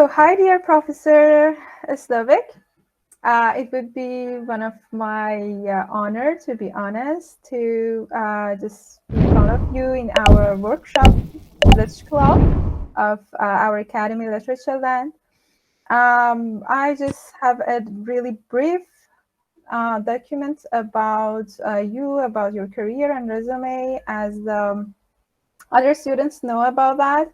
Oh, hi, dear Professor Slovic. It would be one of my honor, to be honest, to just be in front of you in our workshop, Litchclub, of our Academy Literature Land. I just have a really brief document about you, about your career and resume, as other students know about that.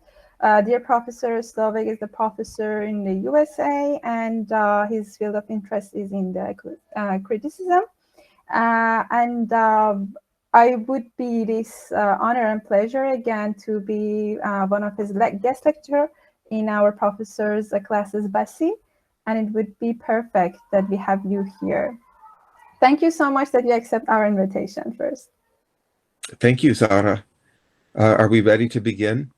Dear Professor Slovic is the professor in the USA, and his field of interest is in the criticism. I would be this honor and pleasure again to be one of his guest lecturer in our professor's classes, Basi, and it would be perfect that we have you here. Thank you so much that you accept our invitation first. Thank you, Zara. Are we ready to begin?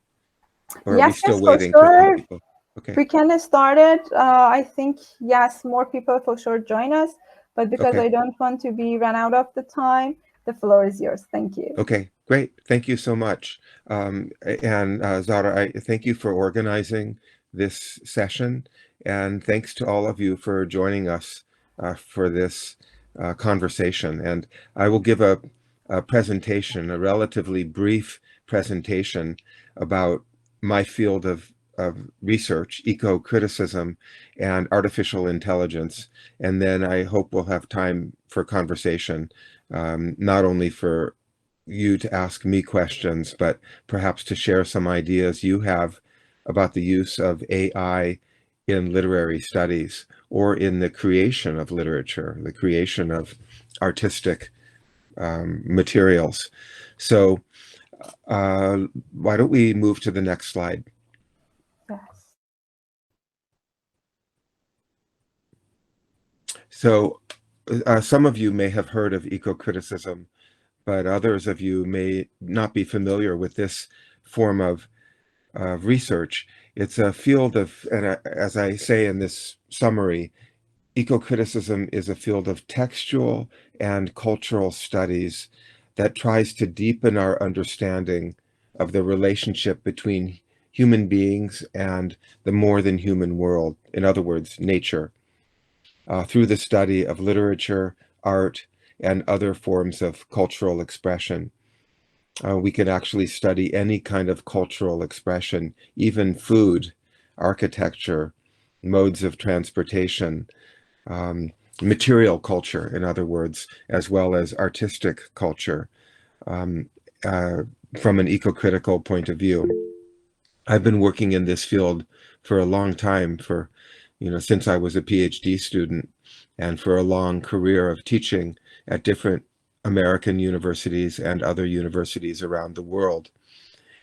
Or are we still waiting for some people? Okay. We can start it. I think, yes, more people for sure join us, but because I don't want to be run out of the time, the floor is yours. Thank you. Okay, great. Thank you so much. Zara, I thank you for organizing this session, and thanks to all of you for joining us for this conversation. And I will give a presentation, a relatively brief presentation about my field of research, eco-criticism and artificial intelligence. And then I hope we'll have time for conversation, not only for you to ask me questions, but perhaps to share some ideas you have about the use of AI in literary studies or in the creation of literature, the creation of artistic materials. So why don't we move to the next slide? Yes. So some of you may have heard of eco-criticism, but others of you may not be familiar with this form of research. It's a field of, and as I say in this summary, eco-criticism is a field of textual and cultural studies that tries to deepen our understanding of the relationship between human beings and the more than human world, in other words, nature, through the study of literature, art, and other forms of cultural expression. We can actually study any kind of cultural expression, even food, architecture, modes of transportation, material culture, in other words, as well as artistic culture, from an eco-critical point of view. I've been working in this field for a long time, since I was a PhD student, and for a long career of teaching at different American universities and other universities around the world.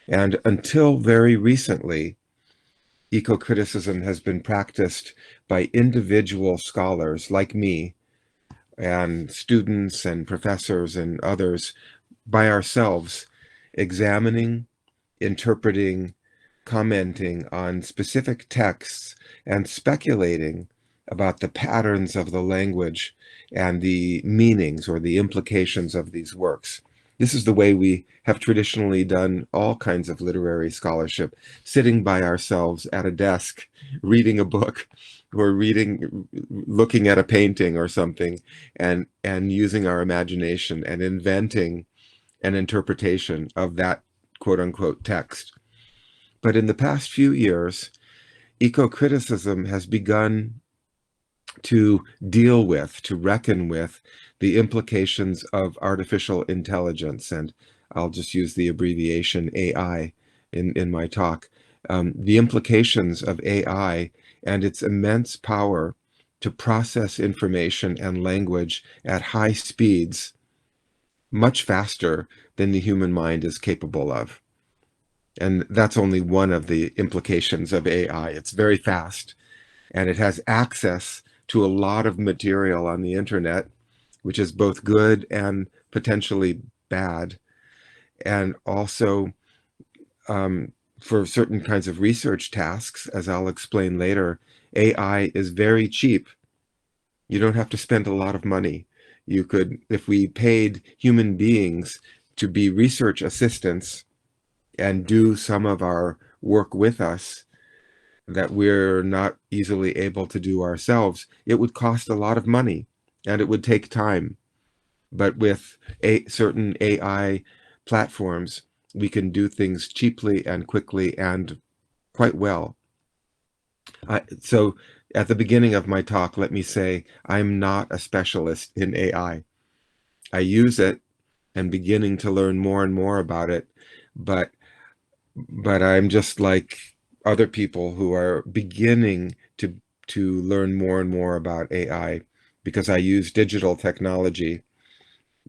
And until very recently, eco-criticism has been practiced by individual scholars like me and students and professors and others by ourselves, examining, interpreting, commenting on specific texts and speculating about the patterns of the language and the meanings or the implications of these works. This is the way we have traditionally done all kinds of literary scholarship, sitting by ourselves at a desk, reading a book or looking at a painting or something, and using our imagination and inventing an interpretation of that quote unquote text. But in the past few years, eco-criticism has begun to deal with, to reckon with the implications of artificial intelligence. And I'll just use the abbreviation AI in my talk. The implications of AI and its immense power to process information and language at high speeds, much faster than the human mind is capable of. And that's only one of the implications of AI. It's very fast, and it has access to a lot of material on the internet, which is both good and potentially bad. And also for certain kinds of research tasks, as I'll explain later, AI is very cheap. You don't have to spend a lot of money. You could, if we paid human beings to be research assistants and do some of our work with us, that we're not easily able to do ourselves, it would cost a lot of money and it would take time. But with certain AI platforms, we can do things cheaply and quickly and quite well. So at the beginning of my talk, let me say I'm not a specialist in AI. I use it and beginning to learn more and more about it, but I'm just like other people who are beginning to learn more and more about AI because I use digital technology.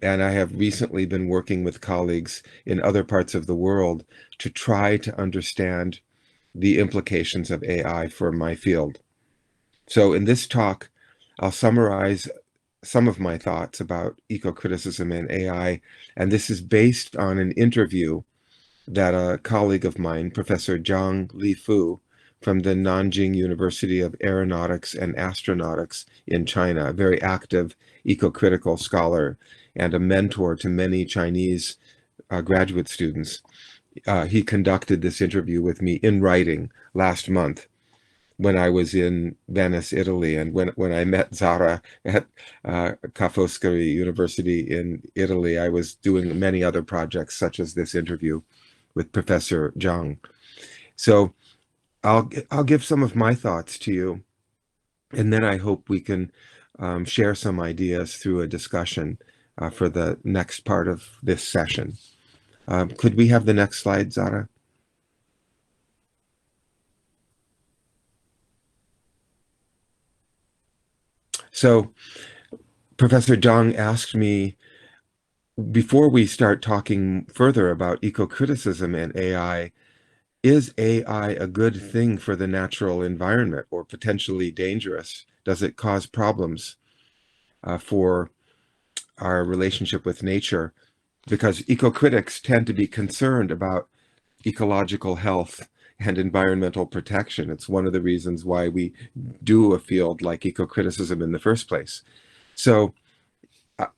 And I have recently been working with colleagues in other parts of the world to try to understand the implications of AI for my field. So in this talk, I'll summarize some of my thoughts about eco-criticism and AI, and this is based on an interview that a colleague of mine, Professor Zhang Lifu, from the Nanjing University of Aeronautics and Astronautics in China, a very active eco-critical scholar and a mentor to many Chinese graduate students. He conducted this interview with me in writing last month when I was in Venice, Italy, and when I met Zara at Ca' Foscari University in Italy, I was doing many other projects such as this interview with Professor Zhang. So I'll give some of my thoughts to you, and then I hope we can share some ideas through a discussion for the next part of this session. Could we have the next slide, Zara? So Professor Zhang asked me, before we start talking further about eco-criticism and AI, is AI a good thing for the natural environment or potentially dangerous? Does it cause problems for our relationship with nature? Because eco-critics tend to be concerned about ecological health and environmental protection. It's one of the reasons why we do a field like eco-criticism in the first place. So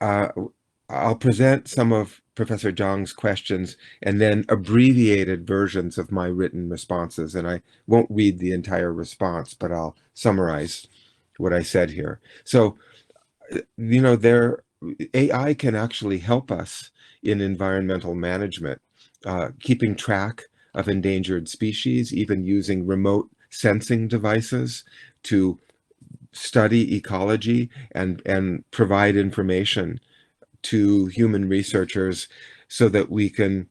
I'll present some of Professor Zhang's questions and then abbreviated versions of my written responses. And I won't read the entire response, but I'll summarize what I said here. So, you know, AI can actually help us in environmental management, keeping track of endangered species, even using remote sensing devices to study ecology and provide information to human researchers so that we can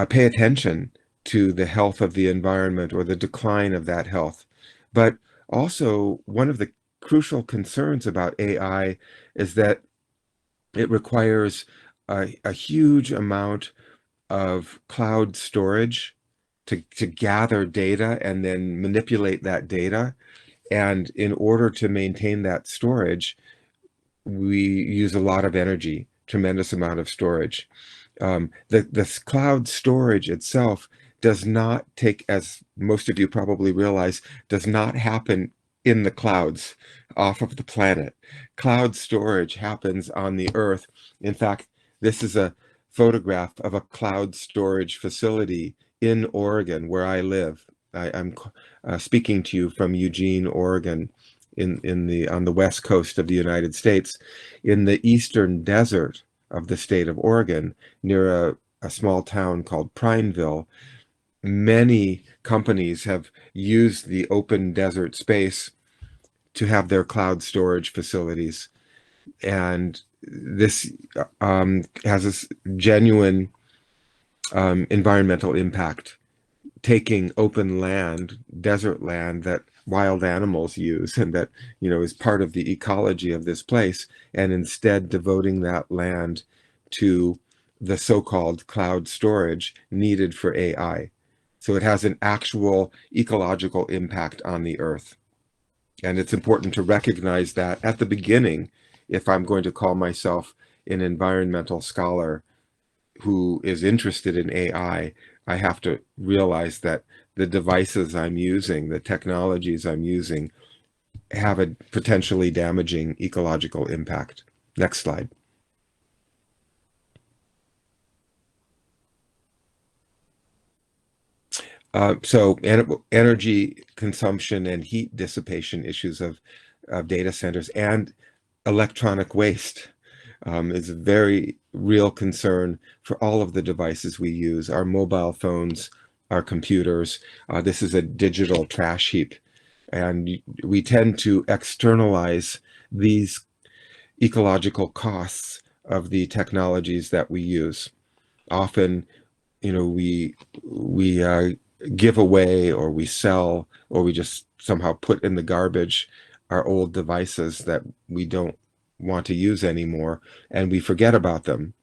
pay attention to the health of the environment or the decline of that health. But also, one of the crucial concerns about AI is that it requires a huge amount of cloud storage to gather data and then manipulate that data. And in order to maintain that storage, we use a lot of energy, tremendous amount of storage. The cloud storage itself does not take, as most of you probably realize, does not happen in the clouds off of the planet. Cloud storage happens on the Earth. In fact, this is a photograph of a cloud storage facility in Oregon, where I live. I'm speaking to you from Eugene, Oregon, on the west coast of the United States, in the eastern desert of the state of Oregon, near a small town called Prineville. Many companies have used the open desert space to have their cloud storage facilities, and this has a genuine environmental impact, taking open land, desert land that wild animals use and that, you know, is part of the ecology of this place, and instead devoting that land to the so-called cloud storage needed for AI. So it has an actual ecological impact on the Earth. And it's important to recognize that at the beginning, if I'm going to call myself an environmental scholar who is interested in AI, I have to realize that the devices I'm using, the technologies I'm using, have a potentially damaging ecological impact. Next slide. So energy consumption and heat dissipation issues of data centers and electronic waste is a very real concern for all of the devices we use, our mobile phones, our computers. This is a digital trash heap. And we tend to externalize these ecological costs of the technologies that we use. Often, we give away, or we sell, or we just somehow put in the garbage our old devices that we don't want to use anymore, and we forget about them.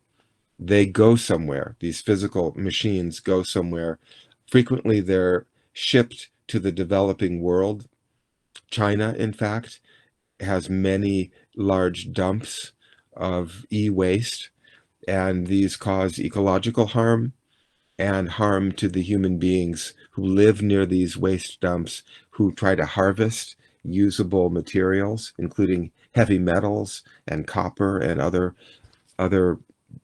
They go somewhere. These physical machines go somewhere. Frequently, they're shipped to the developing world. China, in fact, has many large dumps of e-waste, and these cause ecological harm and harm to the human beings who live near these waste dumps, who try to harvest usable materials, including heavy metals and copper and other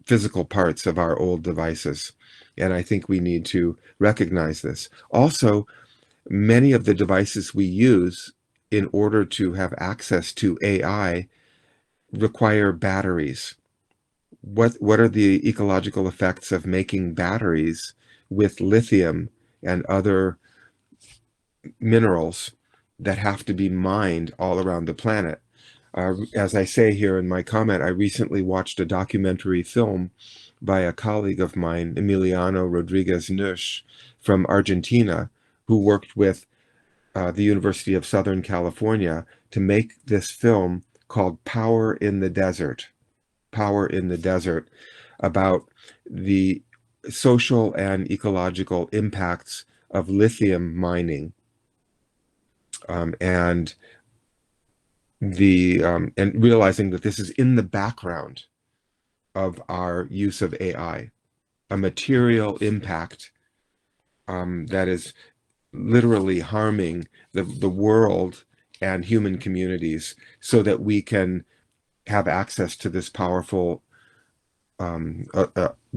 physical parts of our old devices. And I think we need to recognize this. Also, many of the devices we use in order to have access to AI require batteries. What are the ecological effects of making batteries with lithium and other minerals that have to be mined all around the planet? As I say here in my comment, I recently watched a documentary film by a colleague of mine, Emiliano Rodriguez Nush, from Argentina, who worked with the University of Southern California to make this film called Power in the Desert. Power in the Desert, about the social and ecological impacts of lithium mining, and and realizing that this is in the background of our use of AI, a material impact that is literally harming the world and human communities, so that we can have access to this powerful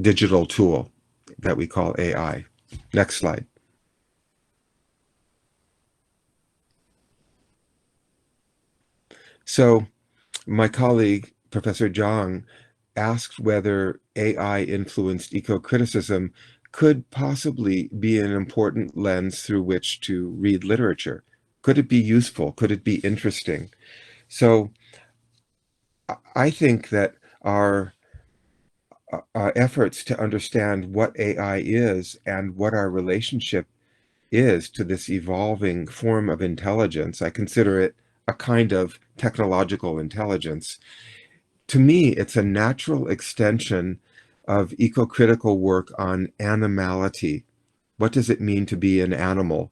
digital tool that we call AI. Next slide. So my colleague, Professor Zhang, asked whether AI influenced eco-criticism could possibly be an important lens through which to read literature. Could it be useful? Could it be interesting? So I think that our efforts to understand what AI is and what our relationship is to this evolving form of intelligence, I consider it a kind of technological intelligence. To me, it's a natural extension of eco-critical work on animality. What does it mean to be an animal?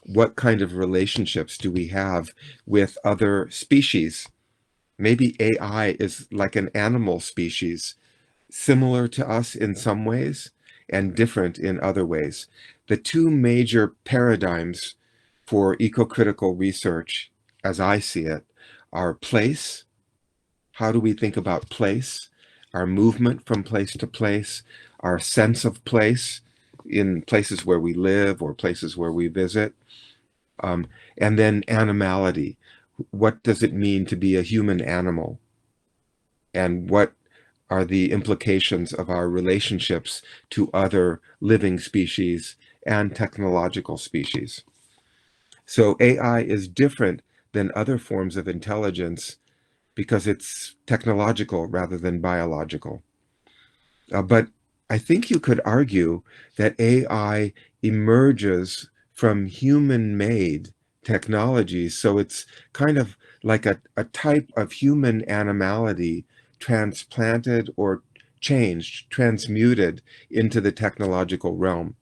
What kind of relationships do we have with other species? Maybe AI is like an animal species, similar to us in some ways and different in other ways. The two major paradigms for eco-critical research, as I see it, are place. How do we think about place? Our movement from place to place, our sense of place in places where we live or places where we visit, and then animality. What does it mean to be a human animal? And what are the implications of our relationships to other living species and technological species? So AI is different than other forms of intelligence because it's technological rather than biological. But I think you could argue that AI emerges from human-made technologies. So it's kind of like a type of human animality transplanted or changed, transmuted into the technological realm.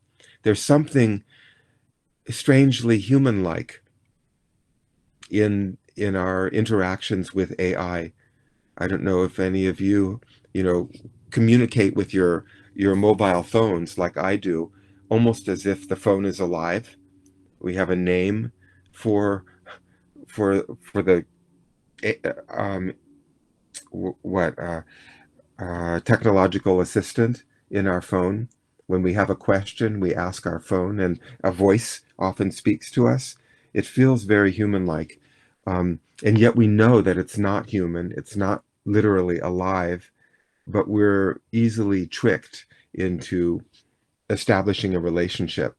There's something strangely human-like in our interactions with AI. I don't know if any of you, communicate with your mobile phones like I do, almost as if the phone is alive. We have a name for for the um, what technological assistant in our phone. when we have a question, we ask our phone, and a voice often speaks to us. It feels very human-like. And yet we know that it's not human, it's not literally alive, but we're easily tricked into establishing a relationship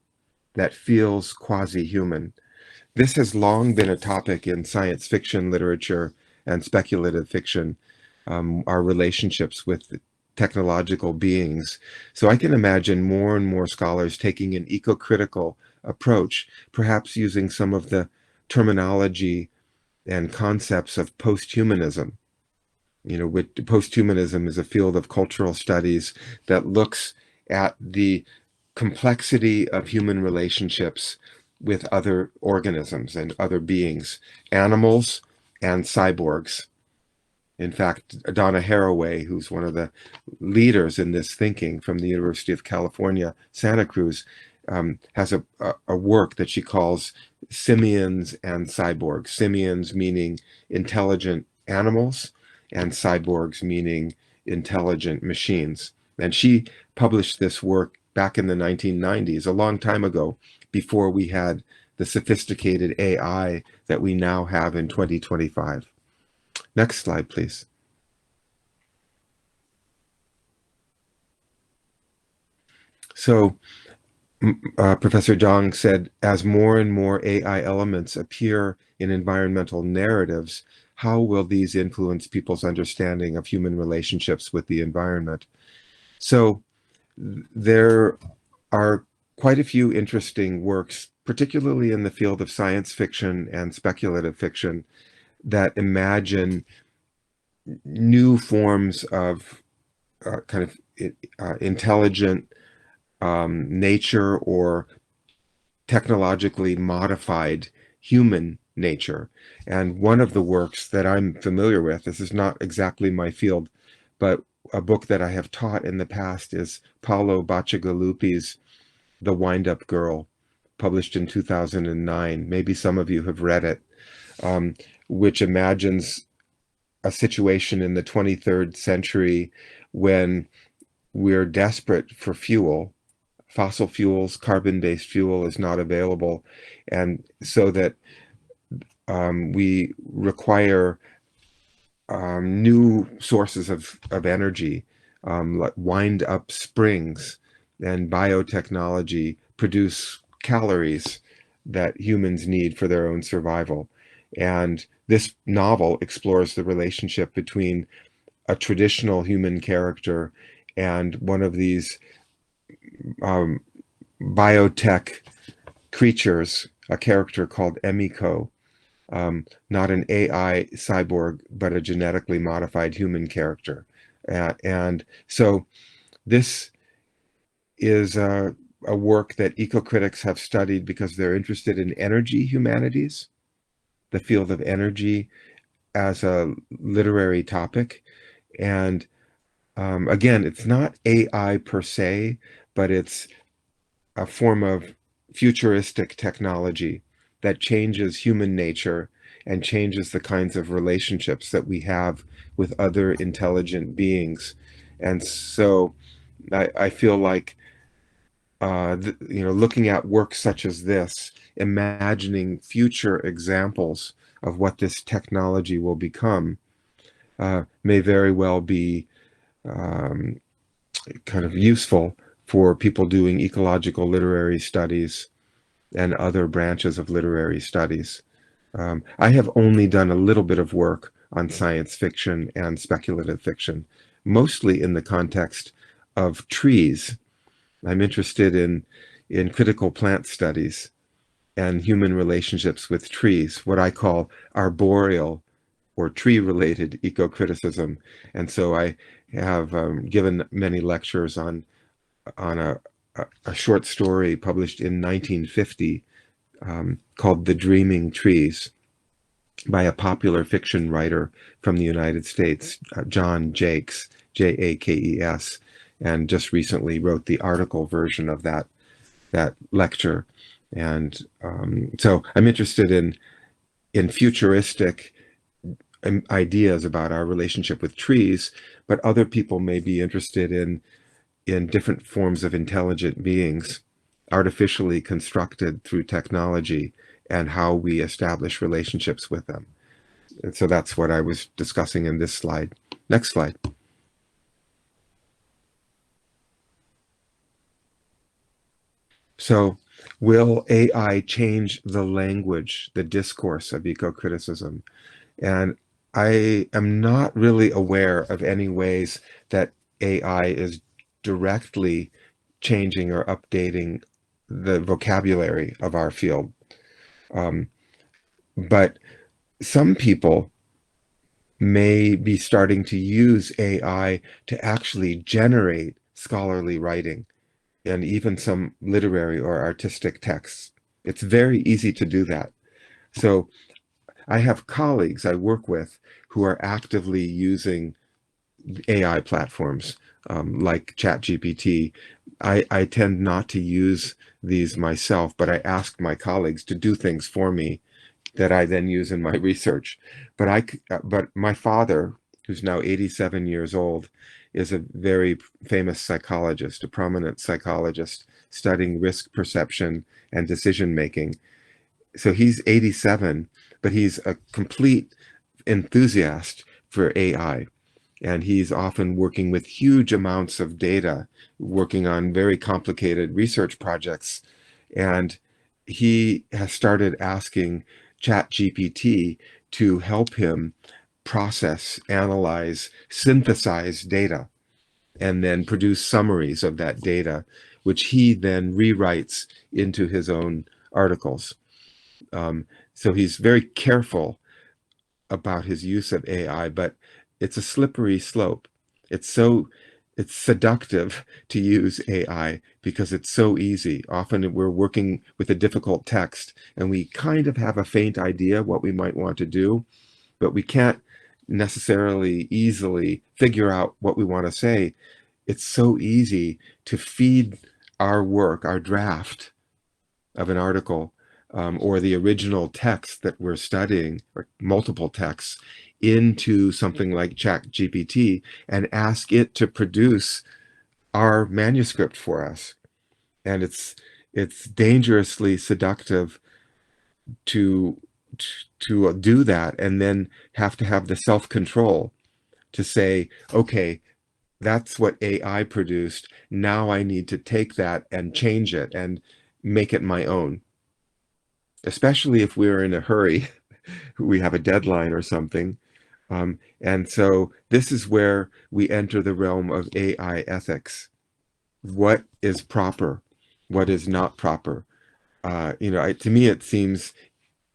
that feels quasi-human. This has long been a topic in science fiction literature and speculative fiction, our relationships with technological beings. So I can imagine more and more scholars taking an eco-critical approach, perhaps using some of the terminology and concepts of post-humanism. You know, post-humanism is a field of cultural studies that looks at the complexity of human relationships with other organisms and other beings, animals and cyborgs. In fact, Donna Haraway, who's one of the leaders in this thinking from the University of California, Santa Cruz, has a work that she calls Simians and Cyborgs. Simians meaning intelligent animals, and cyborgs meaning intelligent machines. And she published this work back in the 1990s, a long time ago, before we had the sophisticated AI that we now have in 2025. Next slide, please. So Professor Zhang said, as more and more AI elements appear in environmental narratives, how will these influence people's understanding of human relationships with the environment? So there are quite a few interesting works, particularly in the field of science fiction and speculative fiction, that imagine new forms of kind of intelligent nature or technologically modified human nature. And one of the works that I'm familiar with, this is not exactly my field, but a book that I have taught in the past is Paolo Bacigalupi's The Wind-Up Girl, published in 2009. Maybe some of you have read it, which imagines a situation in the 23rd century when we're desperate for fuel. Fossil fuels, carbon-based fuel is not available, and so that we require new sources of energy, like wind-up springs and biotechnology produce calories that humans need for their own survival. And this novel explores the relationship between a traditional human character and one of these biotech creatures, a character called Emiko, not an AI cyborg, but a genetically modified human character. And so this is a work that eco-critics have studied because they're interested in energy humanities, the field of energy as a literary topic. And again, it's not AI per se, but it's a form of futuristic technology that changes human nature and changes the kinds of relationships that we have with other intelligent beings. And so I feel like, looking at works such as this, imagining future examples of what this technology will become, may very well be kind of useful for people doing ecological literary studies and other branches of literary studies. I have only done a little bit of work on science fiction and speculative fiction, mostly in the context of trees. I'm interested in critical plant studies and human relationships with trees, what I call arboreal or tree-related eco-criticism. And so I have given many lectures on a short story published in 1950 called The Dreaming Trees by a popular fiction writer from the United States, John Jakes, Jakes, and just recently wrote the article version of that lecture. And so I'm interested in futuristic ideas about our relationship with trees, but other people may be interested in in different forms of intelligent beings, artificially constructed through technology, and how we establish relationships with them. And so that's what I was discussing in this slide. Next slide. So, will AI change the language, the discourse of eco-criticism? And I am not really aware of any ways that AI is directly changing or updating the vocabulary of our field. But some people may be starting to use AI to actually generate scholarly writing and even some literary or artistic texts. It's very easy to do that. So I have colleagues I work with who are actively using AI platforms like ChatGPT. I tend not to use these myself, but I ask my colleagues to do things for me that I then use in my research. But my father, who's now 87 years old, is a very famous psychologist, a prominent psychologist studying risk perception and decision making. So he's 87, but he's a complete enthusiast for AI. And he's often working with huge amounts of data, working on very complicated research projects. And he has started asking ChatGPT to help him process, analyze, synthesize data, and then produce summaries of that data, which he then rewrites into his own articles. So he's very careful about his use of AI, but it's a slippery slope. It's seductive to use AI because it's so easy. Often we're working with a difficult text and we kind of have a faint idea what we might want to do, but we can't necessarily easily figure out what we want to say. It's so easy to feed our work, our draft of an article, or the original text that we're studying, or multiple texts, into something like ChatGPT and ask it to produce our manuscript for us. And it's dangerously seductive to do that and then have to have the self-control to say, okay, that's what AI produced. Now I need to take that and change it and make it my own. Especially if we're in a hurry, we have a deadline or something. And so this is where we enter the realm of AI ethics. What is proper? What is not proper? To me, it seems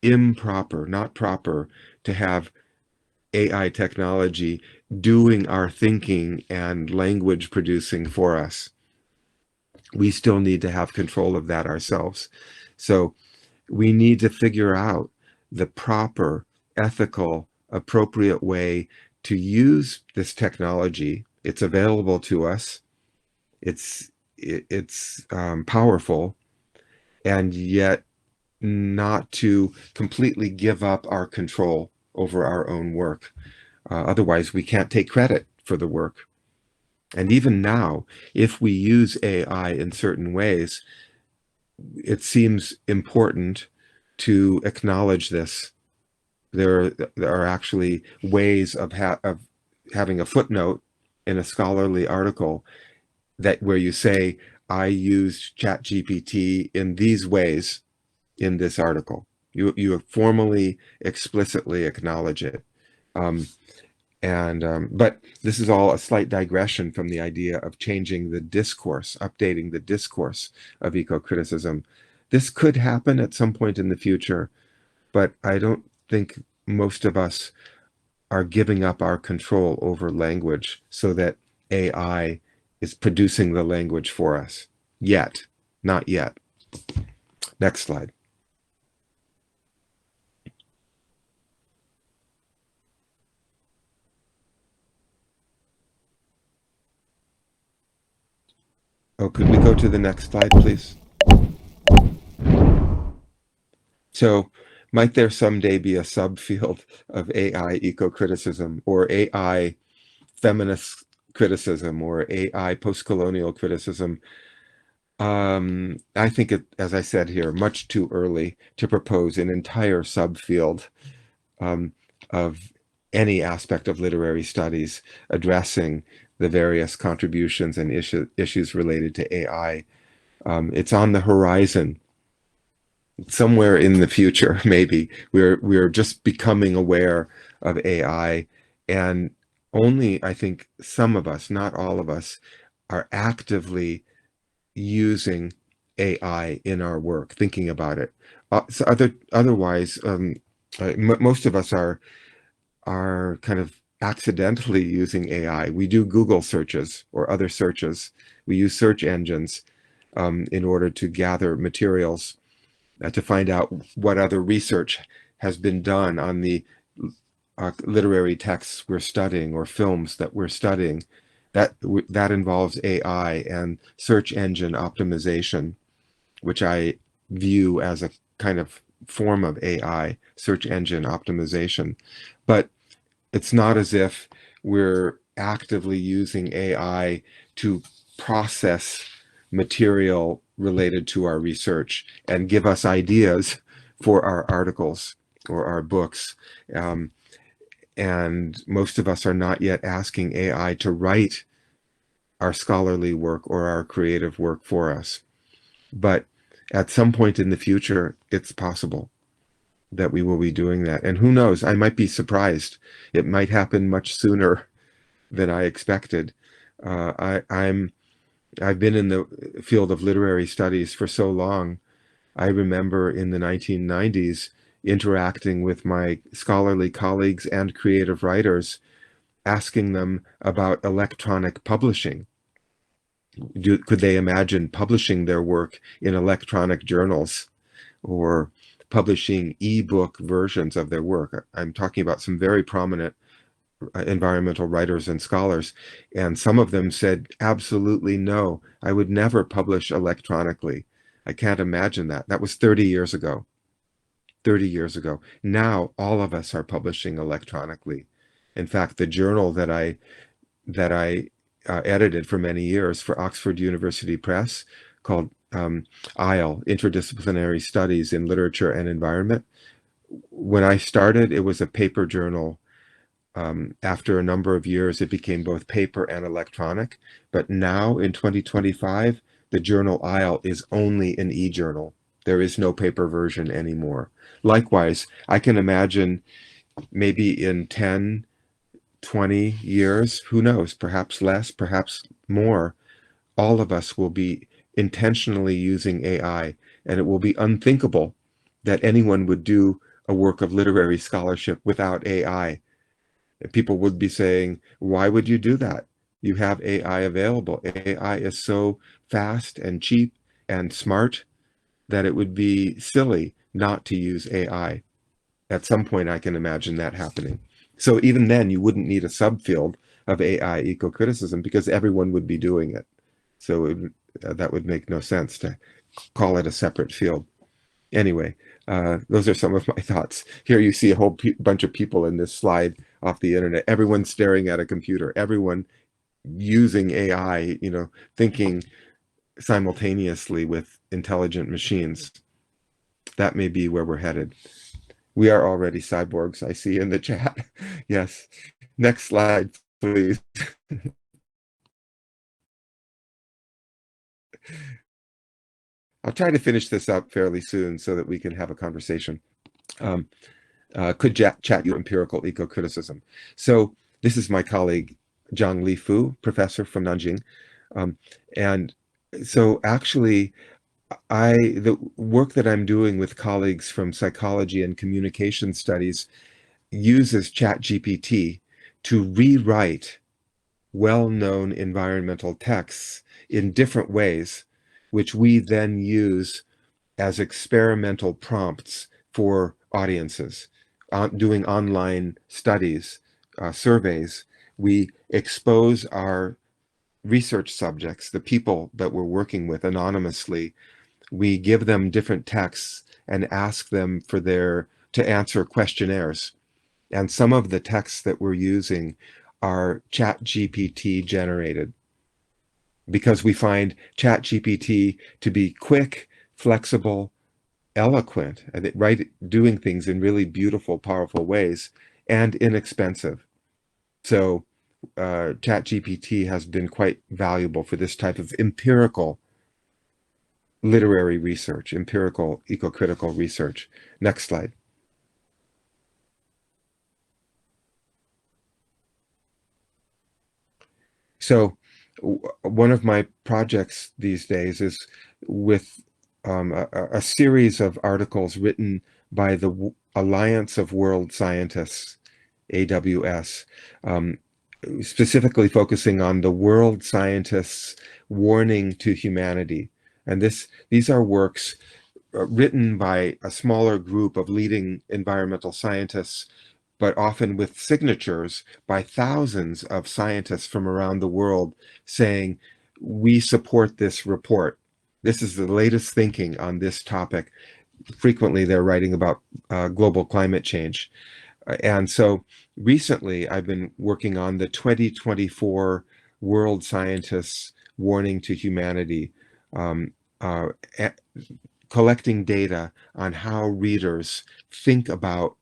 improper, not proper, to have AI technology doing our thinking and language producing for us. We still need to have control of that ourselves. So we need to figure out the proper, ethical, appropriate way to use this technology. It's available to us. It's powerful, and yet not to completely give up our control over our own work. Otherwise, we can't take credit for the work. And even now, if we use AI in certain ways, it seems important to acknowledge this. There are actually ways of having a footnote in a scholarly article that where you say, I used ChatGPT in these ways in this article. You formally, explicitly acknowledge it. But this is all a slight digression from the idea of changing the discourse, updating the discourse of eco-criticism. This could happen at some point in the future, but I don't think most of us are giving up our control over language so that AI is producing the language for us. Yet. Not yet. Next slide. Oh, could we go to the next slide, please? So might there someday be a subfield of AI eco-criticism or AI feminist criticism or AI post-colonial criticism. I think it, as I said here, much too early to propose an entire subfield of any aspect of literary studies addressing the various contributions and issues related to AI. It's on the horizon. Somewhere in the future, maybe we're just becoming aware of AI, and only I think some of us, not all of us, are actively using AI in our work, thinking about it. So otherwise, most of us are kind of accidentally using AI. We do Google searches or other searches. We use search engines in order to gather materials, to find out what other research has been done on the literary texts we're studying or films that we're studying. That involves AI and search engine optimization, which I view as a kind of form of AI, search engine optimization. But it's not as if we're actively using AI to process material related to our research and give us ideas for our articles or our books. And most of us are not yet asking AI to write our scholarly work or our creative work for us. But at some point in the future, it's possible that we will be doing that. And who knows, I might be surprised. It might happen much sooner than I expected. I've been in the field of literary studies for so long. I remember in the 1990s interacting with my scholarly colleagues and creative writers, asking them about electronic publishing. Could they imagine publishing their work in electronic journals or publishing ebook versions of their work? I'm talking about some very prominent environmental writers and scholars, and some of them said, absolutely no, I would never publish electronically. I can't imagine that. That was 30 years ago. 30 years ago. Now all of us are publishing electronically. In fact, the journal that I edited for many years for Oxford University Press, called ISLE, Interdisciplinary Studies in Literature and Environment. When I started, it was a paper journal. After a number of years, it became both paper and electronic. But now in 2025, the journal ISLE is only an e-journal. There is no paper version anymore. Likewise, I can imagine maybe in 10, 20 years, who knows, perhaps less, perhaps more, all of us will be intentionally using AI, and it will be unthinkable that anyone would do a work of literary scholarship without AI. People would be saying, why would you do that? You have AI available. AI is so fast and cheap and smart that it would be silly not to use AI. At some point, I can imagine that happening. So even then, you wouldn't need a subfield of AI eco-criticism because everyone would be doing it. So that would make no sense to call it a separate field. Anyway, those are some of my thoughts. Here you see a whole bunch of people in this slide off the internet. Everyone staring at a computer, everyone using AI, thinking simultaneously with intelligent machines. That may be where we're headed. We are already cyborgs, I see in the chat. Yes. Next slide, please. I'll try to finish this up fairly soon so that we can have a conversation. Could chat you empirical eco-criticism. So this is my colleague, Zhang-Li Fu, professor from Nanjing. And so actually, the work that I'm doing with colleagues from psychology and communication studies uses ChatGPT to rewrite well-known environmental texts in different ways, which we then use as experimental prompts for audiences. Doing online studies, surveys, we expose our research subjects, the people that we're working with anonymously. We give them different texts and ask them to answer questionnaires. And some of the texts that we're using are ChatGPT generated, because we find ChatGPT to be quick, flexible, eloquent, right, doing things in really beautiful, powerful ways, and inexpensive. So ChatGPT has been quite valuable for this type of empirical literary research, empirical eco-critical research. Next slide. So one of my projects these days is with a series of articles written by the Alliance of World Scientists, AWS, specifically focusing on the world scientists' warning to humanity. And these are works written by a smaller group of leading environmental scientists, but often with signatures by thousands of scientists from around the world saying, we support this report. This is the latest thinking on this topic. Frequently, they're writing about global climate change. And so recently, I've been working on the 2024 World Scientists Warning to Humanity, collecting data on how readers think about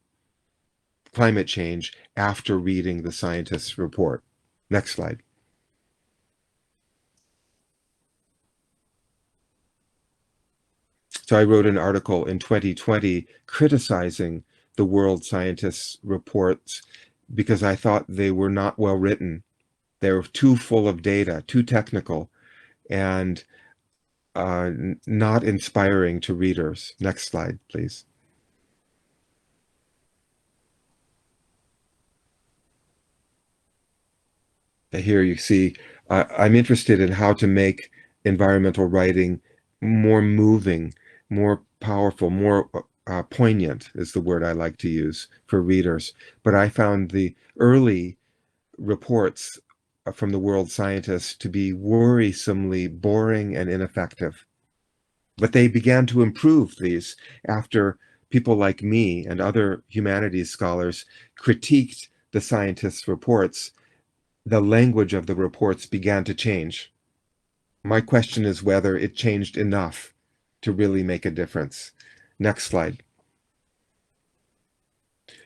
climate change after reading the scientists' report. Next slide. So I wrote an article in 2020 criticizing the world scientists' reports because I thought they were not well written. They were too full of data, too technical, and not inspiring to readers. Next slide, please. Here you see, I'm interested in how to make environmental writing more moving, more powerful, more poignant is the word I like to use for readers. But I found the early reports from the world scientists to be worrisomely boring and ineffective. But they began to improve these after people like me and other humanities scholars critiqued the scientists' reports. The language of the reports began to change. My question is whether it changed enough to really make a difference. Next slide.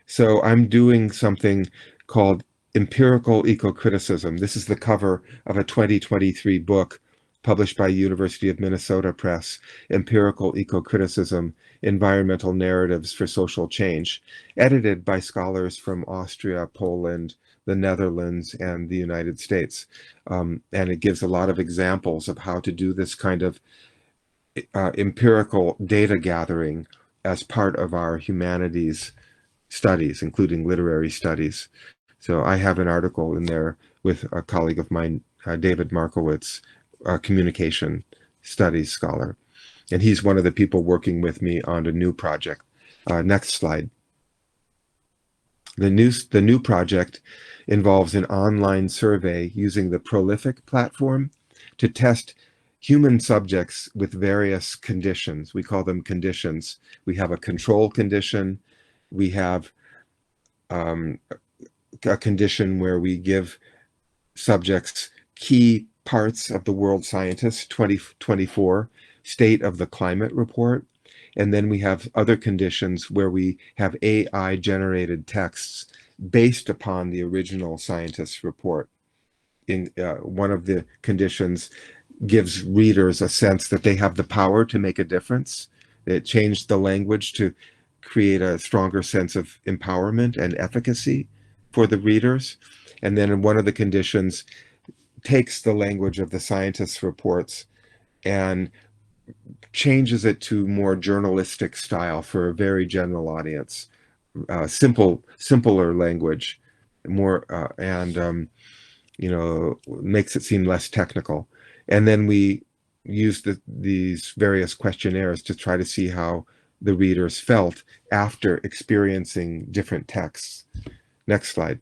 So I'm doing something called empirical eco-criticism. This is the cover of a 2023 book published by University of Minnesota Press, Empirical Eco-Criticism, Environmental Narratives for Social Change, edited by scholars from Austria, Poland, the Netherlands, and the United States. And it gives a lot of examples of how to do this kind of empirical data gathering as part of our humanities studies, including literary studies. So I have an article in there with a colleague of mine, David Markowitz, a communication studies scholar. And he's one of the people working with me on a new project. Next slide. The new project involves an online survey using the Prolific platform to test human subjects with various conditions. We call them conditions. We have a control condition. We have a condition where we give subjects key parts of the World Scientist 2024 State of the Climate Report. And then we have other conditions where we have AI generated texts based upon the original scientist's report. In one of the conditions gives readers a sense that they have the power to make a difference. It changed the language to create a stronger sense of empowerment and efficacy for the readers. And then in one of the conditions takes the language of the scientists' reports and changes it to more journalistic style for a very general audience, simpler language, more makes it seem less technical. And then we use these various questionnaires to try to see how the readers felt after experiencing different texts. Next slide.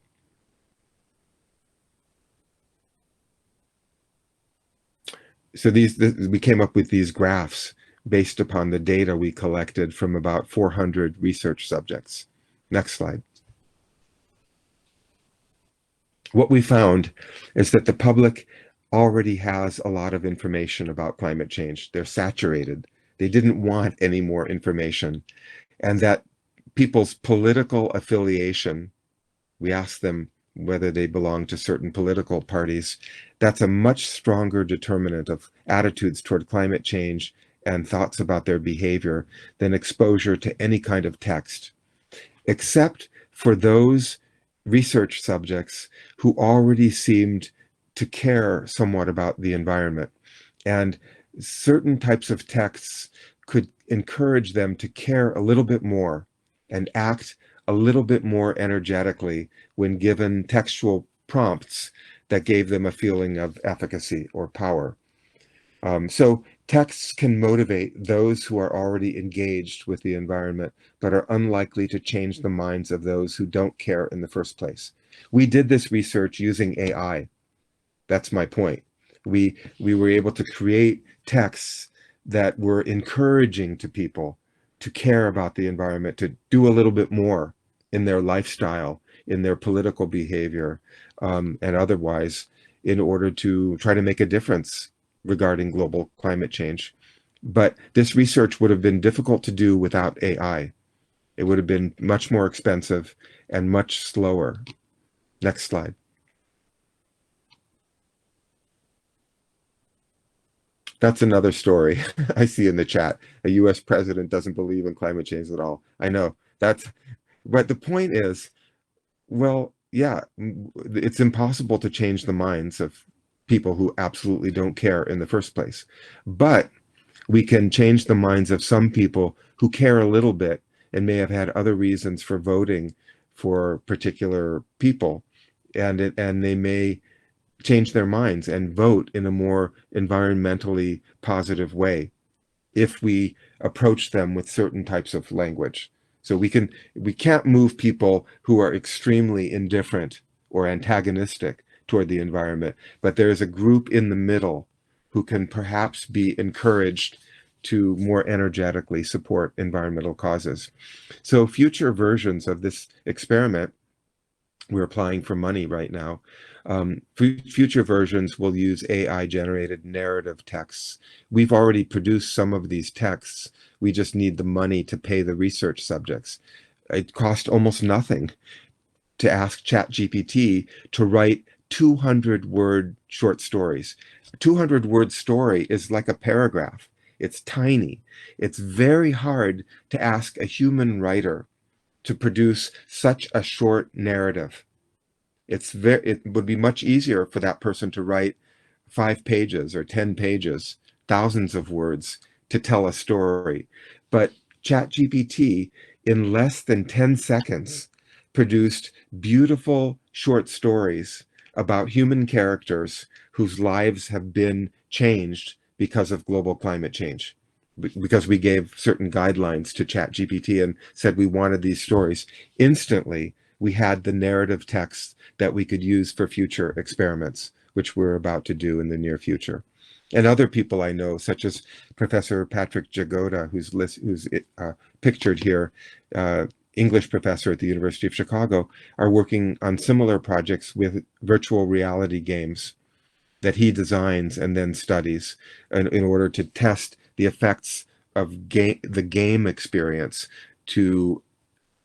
So we came up with these graphs based upon the data we collected from about 400 research subjects. Next slide. what we found is that the public already has a lot of information about climate change. They're saturated. They didn't want any more information. And that people's political affiliation, we asked them whether they belong to certain political parties, that's a much stronger determinant of attitudes toward climate change and thoughts about their behavior than exposure to any kind of text, except for those research subjects who already seemed to care somewhat about the environment. And certain types of texts could encourage them to care a little bit more and act a little bit more energetically when given textual prompts that gave them a feeling of efficacy or power. So texts can motivate those who are already engaged with the environment, but are unlikely to change the minds of those who don't care in the first place. We did this research using AI. That's my point. We were able to create texts that were encouraging to people to care about the environment, to do a little bit more in their lifestyle, in their political behavior, and otherwise, in order to try to make a difference regarding global climate change. But this research would have been difficult to do without AI. It would have been much more expensive and much slower. Next slide. That's another story I see in the chat. A US president doesn't believe in climate change at all. I know that's, but the point is, well, yeah, it's impossible to change the minds of people who absolutely don't care in the first place. But we can change the minds of some people who care a little bit and may have had other reasons for voting for particular people. And they may change their minds and vote in a more environmentally positive way if we approach them with certain types of language. So we can't move people who are extremely indifferent or antagonistic toward the environment, but there is a group in the middle who can perhaps be encouraged to more energetically support environmental causes. So future versions of this experiment, we're applying for money right now. Future versions will use AI-generated narrative texts. We've already produced some of these texts. We just need the money to pay the research subjects. It cost almost nothing to ask ChatGPT to write 200-word short stories. A 200-word story is like a paragraph. It's tiny. It's very hard to ask a human writer to produce such a short narrative. It would be much easier for that person to write 5 pages or 10 pages, thousands of words to tell a story. But ChatGPT, in less than 10 seconds, produced beautiful short stories about human characters whose lives have been changed because of global climate change. Because we gave certain guidelines to ChatGPT and said we wanted these stories. Instantly, we had the narrative text that we could use for future experiments, which we're about to do in the near future. And other people I know, such as Professor Patrick Jagoda, who's pictured here, English professor at the University of Chicago, are working on similar projects with virtual reality games that he designs and then studies in order to test the effects of the game experience to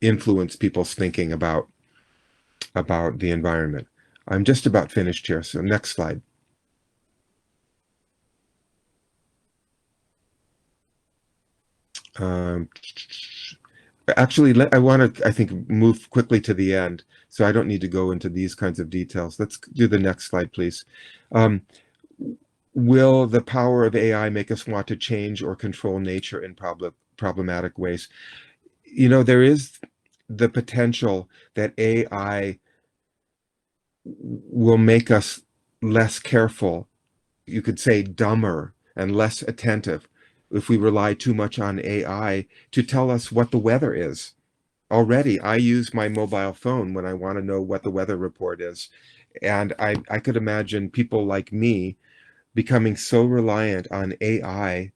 influence people's thinking about the environment. I'm just about finished here, so next slide. Actually, I want to, I think, move quickly to the end, so I don't need to go into these kinds of details. Let's do the next slide, please. Will the power of AI make us want to change or control nature in problematic ways? You know, there is the potential that AI will make us less careful, you could say dumber and less attentive, if we rely too much on AI to tell us what the weather is. Already, I use my mobile phone when I want to know what the weather report is. And I could imagine people like me becoming so reliant on AI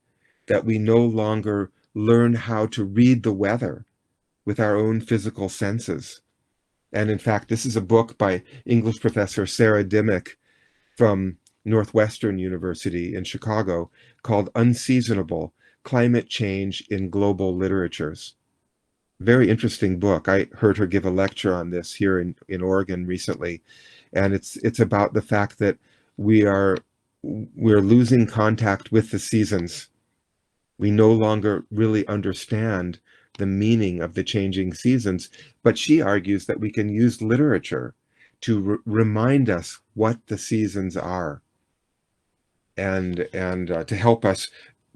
that we no longer learn how to read the weather with our own physical senses. And in fact, this is a book by English professor Sarah Dimmick from Northwestern University in Chicago called Unseasonable: Climate Change in Global Literatures. Very interesting book. I heard her give a lecture on this here in Oregon recently. And it's about the fact that we're losing contact with the seasons. We no longer really understand the meaning of the changing seasons, but she argues that we can use literature to remind us what the seasons are, and to help us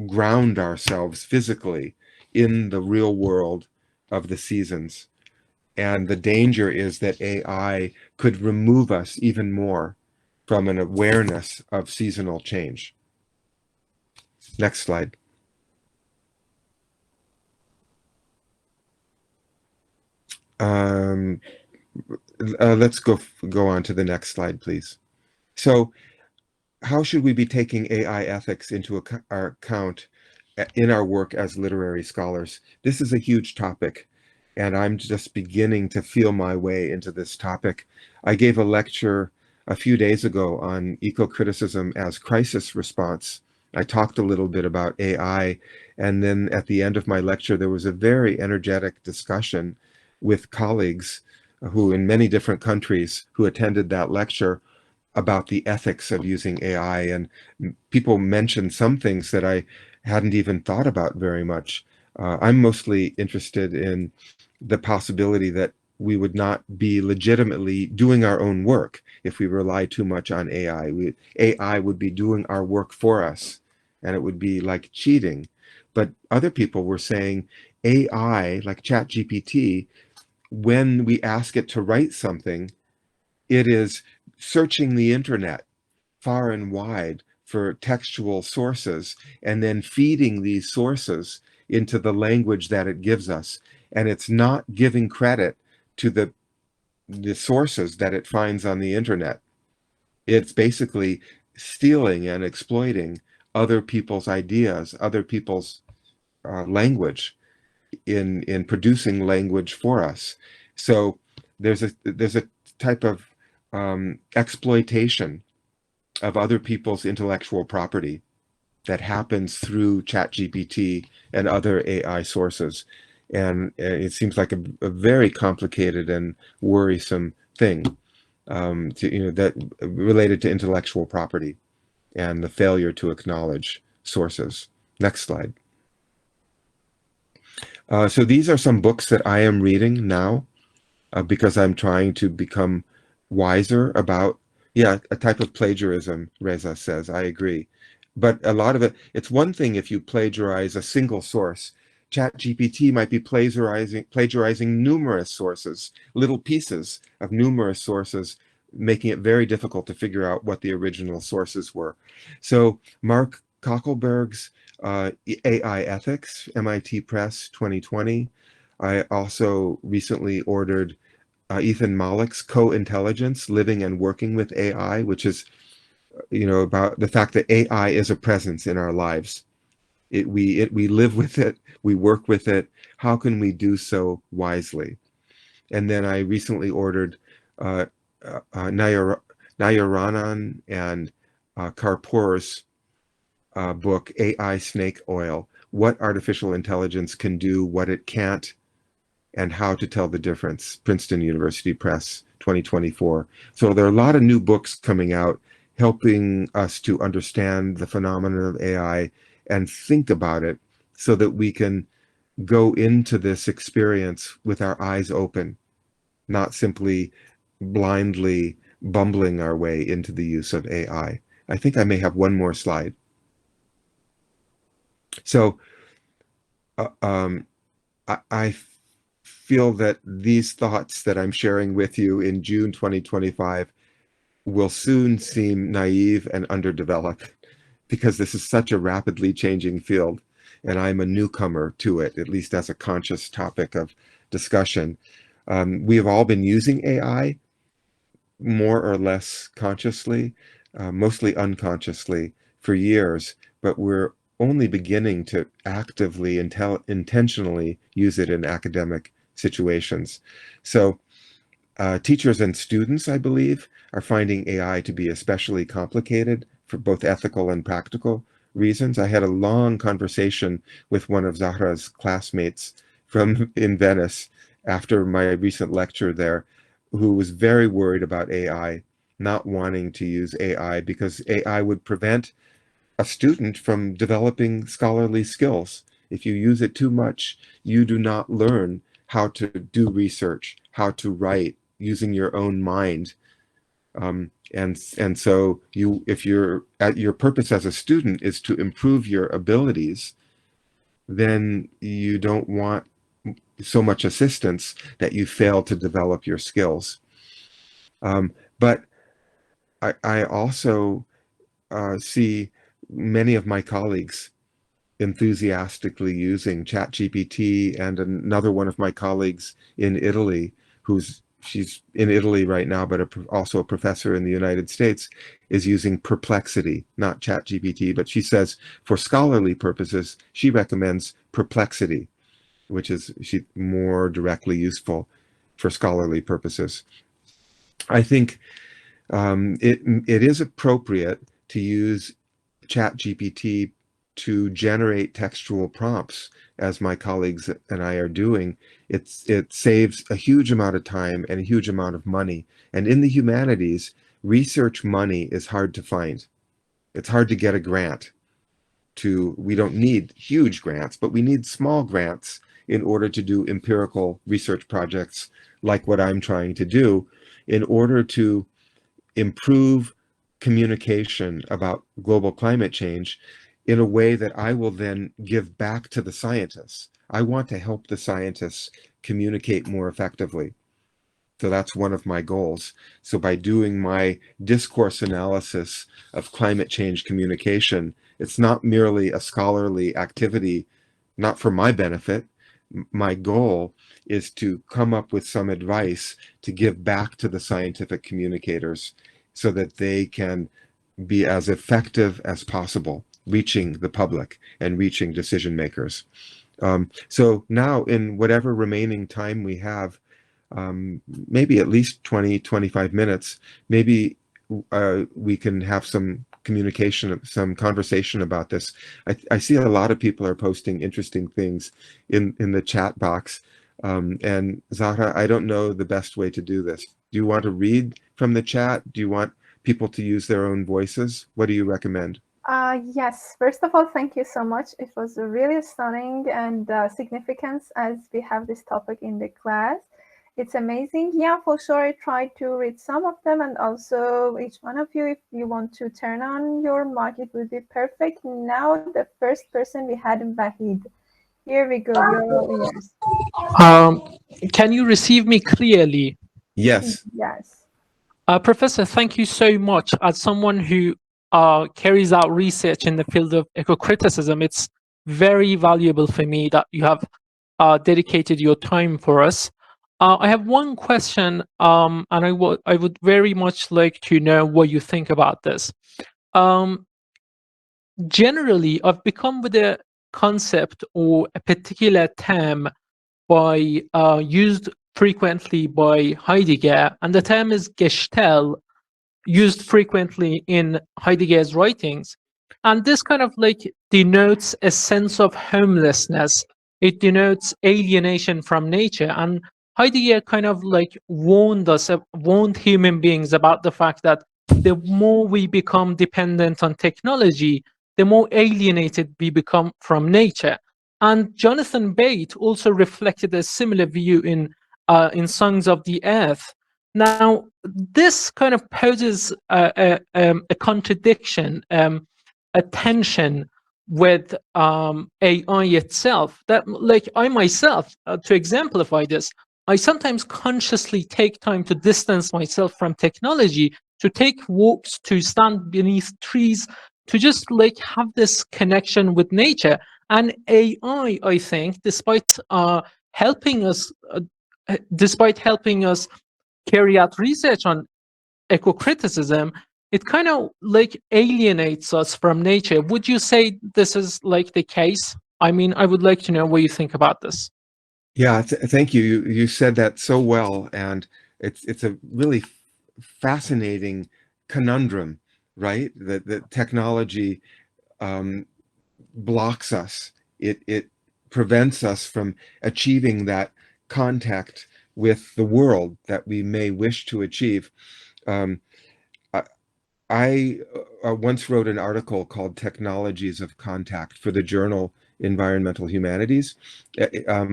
ground ourselves physically in the real world of the seasons. And the danger is that AI could remove us even more from an awareness of seasonal change. Next slide. Let's go on to the next slide, please. So, how should we be taking AI ethics into our account in our work as literary scholars? This is a huge topic, and I'm just beginning to feel my way into this topic. I gave a lecture a few days ago on eco-criticism as crisis response. I talked a little bit about AI, and then at the end of my lecture, there was a very energetic discussion with colleagues who in many different countries who attended that lecture about the ethics of using AI. And people mentioned some things that I hadn't even thought about very much. I'm mostly interested in the possibility that we would not be legitimately doing our own work if we rely too much on AI. AI would be doing our work for us, and it would be like cheating. But other people were saying AI, like ChatGPT, when we ask it to write something, it is searching the internet far and wide for textual sources and then feeding these sources into the language that it gives us. And it's not giving credit to the sources that it finds on the internet. It's basically stealing and exploiting other people's ideas, other people's language in producing language for us. So there's a type of exploitation of other people's intellectual property that happens through ChatGPT and other AI sources. And it seems like a very complicated and worrisome thing, that related to intellectual property and the failure to acknowledge sources. Next slide. So these are some books that I am reading now because I'm trying to become wiser about, yeah, a type of plagiarism, Reza says. I agree. But a lot of it, it's one thing if you plagiarize a single source. ChatGPT might be plagiarizing numerous sources, little pieces of numerous sources, making it very difficult to figure out what the original sources were. So Mark Cockleberg's AI Ethics, MIT Press 2020. I also recently ordered Ethan Malick's Co-Intelligence, Living and Working with AI, which is, about the fact that AI is a presence in our lives. We live with it, we work with it. How can we do so wisely? And then I recently ordered Nayaranan and Karpoor's book, AI Snake Oil: What Artificial Intelligence Can Do, What It Can't, and How to Tell the Difference, Princeton University Press, 2024. So there are a lot of new books coming out helping us to understand the phenomenon of AI and think about it so that we can go into this experience with our eyes open, not simply blindly bumbling our way into the use of AI. I think I may have one more slide. So I feel that these thoughts that I'm sharing with you in June 2025 will soon seem naive and underdeveloped because this is such a rapidly changing field, and I'm a newcomer to it, at least as a conscious topic of discussion. We have all been using AI more or less consciously, mostly unconsciously, for years, but we're only beginning to actively, intentionally use it in academic situations. So Teachers and students, I believe, are finding AI to be especially complicated for both ethical and practical reasons. I had a long conversation with one of Zahra's classmates from in Venice after my recent lecture there, who was very worried about AI, not wanting to use AI because AI would prevent a student from developing scholarly skills. If you use it too much, you do not learn how to do research, how to write using your own mind. And so if your purpose as a student is to improve your abilities, then you don't want so much assistance that you fail to develop your skills. But I also see many of my colleagues enthusiastically using ChatGPT, and another one of my colleagues in Italy, she's in Italy right now, but also a professor in the United States, is using Perplexity, not ChatGPT, but she says for scholarly purposes, she recommends Perplexity, which is more directly useful for scholarly purposes. I think it is appropriate to use ChatGPT to generate textual prompts, as my colleagues and I are doing. It saves a huge amount of time and a huge amount of money. And in the humanities, research money is hard to find. It's hard to get a grant. We don't need huge grants, but we need small grants in order to do empirical research projects like what I'm trying to do, in order to improve communication about global climate change in a way that I will then give back to the scientists. I want to help the scientists communicate more effectively. So that's one of my goals. So by doing my discourse analysis of climate change communication, it's not merely a scholarly activity, not for my benefit. My goal is to come up with some advice to give back to the scientific communicators so that they can be as effective as possible, reaching the public and reaching decision makers. So now, in whatever remaining time we have, maybe at least 20, 25 minutes, maybe we can have some communication, some conversation about this. I see a lot of people are posting interesting things in the chat box. And Zahra, I don't know the best way to do this. Do you want to read from the chat? Do you want people to use their own voices? What do you recommend? Yes, first of all, thank you so much. It was really stunning and significant as we have this topic in the class. It's amazing. Yeah, for sure. I tried to read some of them, and also each one of you, if you want to turn on your mic, it would be perfect. Now, the first person we had, Vahid. Here we go. You're all ears. Can you receive me clearly? Yes. Yes. Professor, thank you so much. As someone who carries out research in the field of ecocriticism, it's very valuable for me that you have dedicated your time for us. I have one question, and I would very much like to know what you think about this. Generally, I've become with a concept or a particular term used frequently by Heidegger, and the term is Gestell, used frequently in Heidegger's writings. And this kind of denotes a sense of homelessness. It denotes alienation from nature. And Heidegger kind of warned human beings about the fact that the more we become dependent on technology, the more alienated we become from nature. And Jonathan Bate also reflected a similar view in Songs of the Earth. Now, this kind of poses a contradiction, a tension with AI itself. That, I myself, to exemplify this, I sometimes consciously take time to distance myself from technology, to take walks, to stand beneath trees, to just have this connection with nature. And AI, I think, despite helping us carry out research on ecocriticism, it kind of alienates us from nature. Would you say this is the case? I mean, I would like to know what you think about this. Yeah, thank you. You said that so well, and it's a really fascinating conundrum, right? That technology blocks us. It prevents us from achieving that contact with the world that we may wish to achieve. I once wrote an article called Technologies of Contact for the journal Environmental Humanities,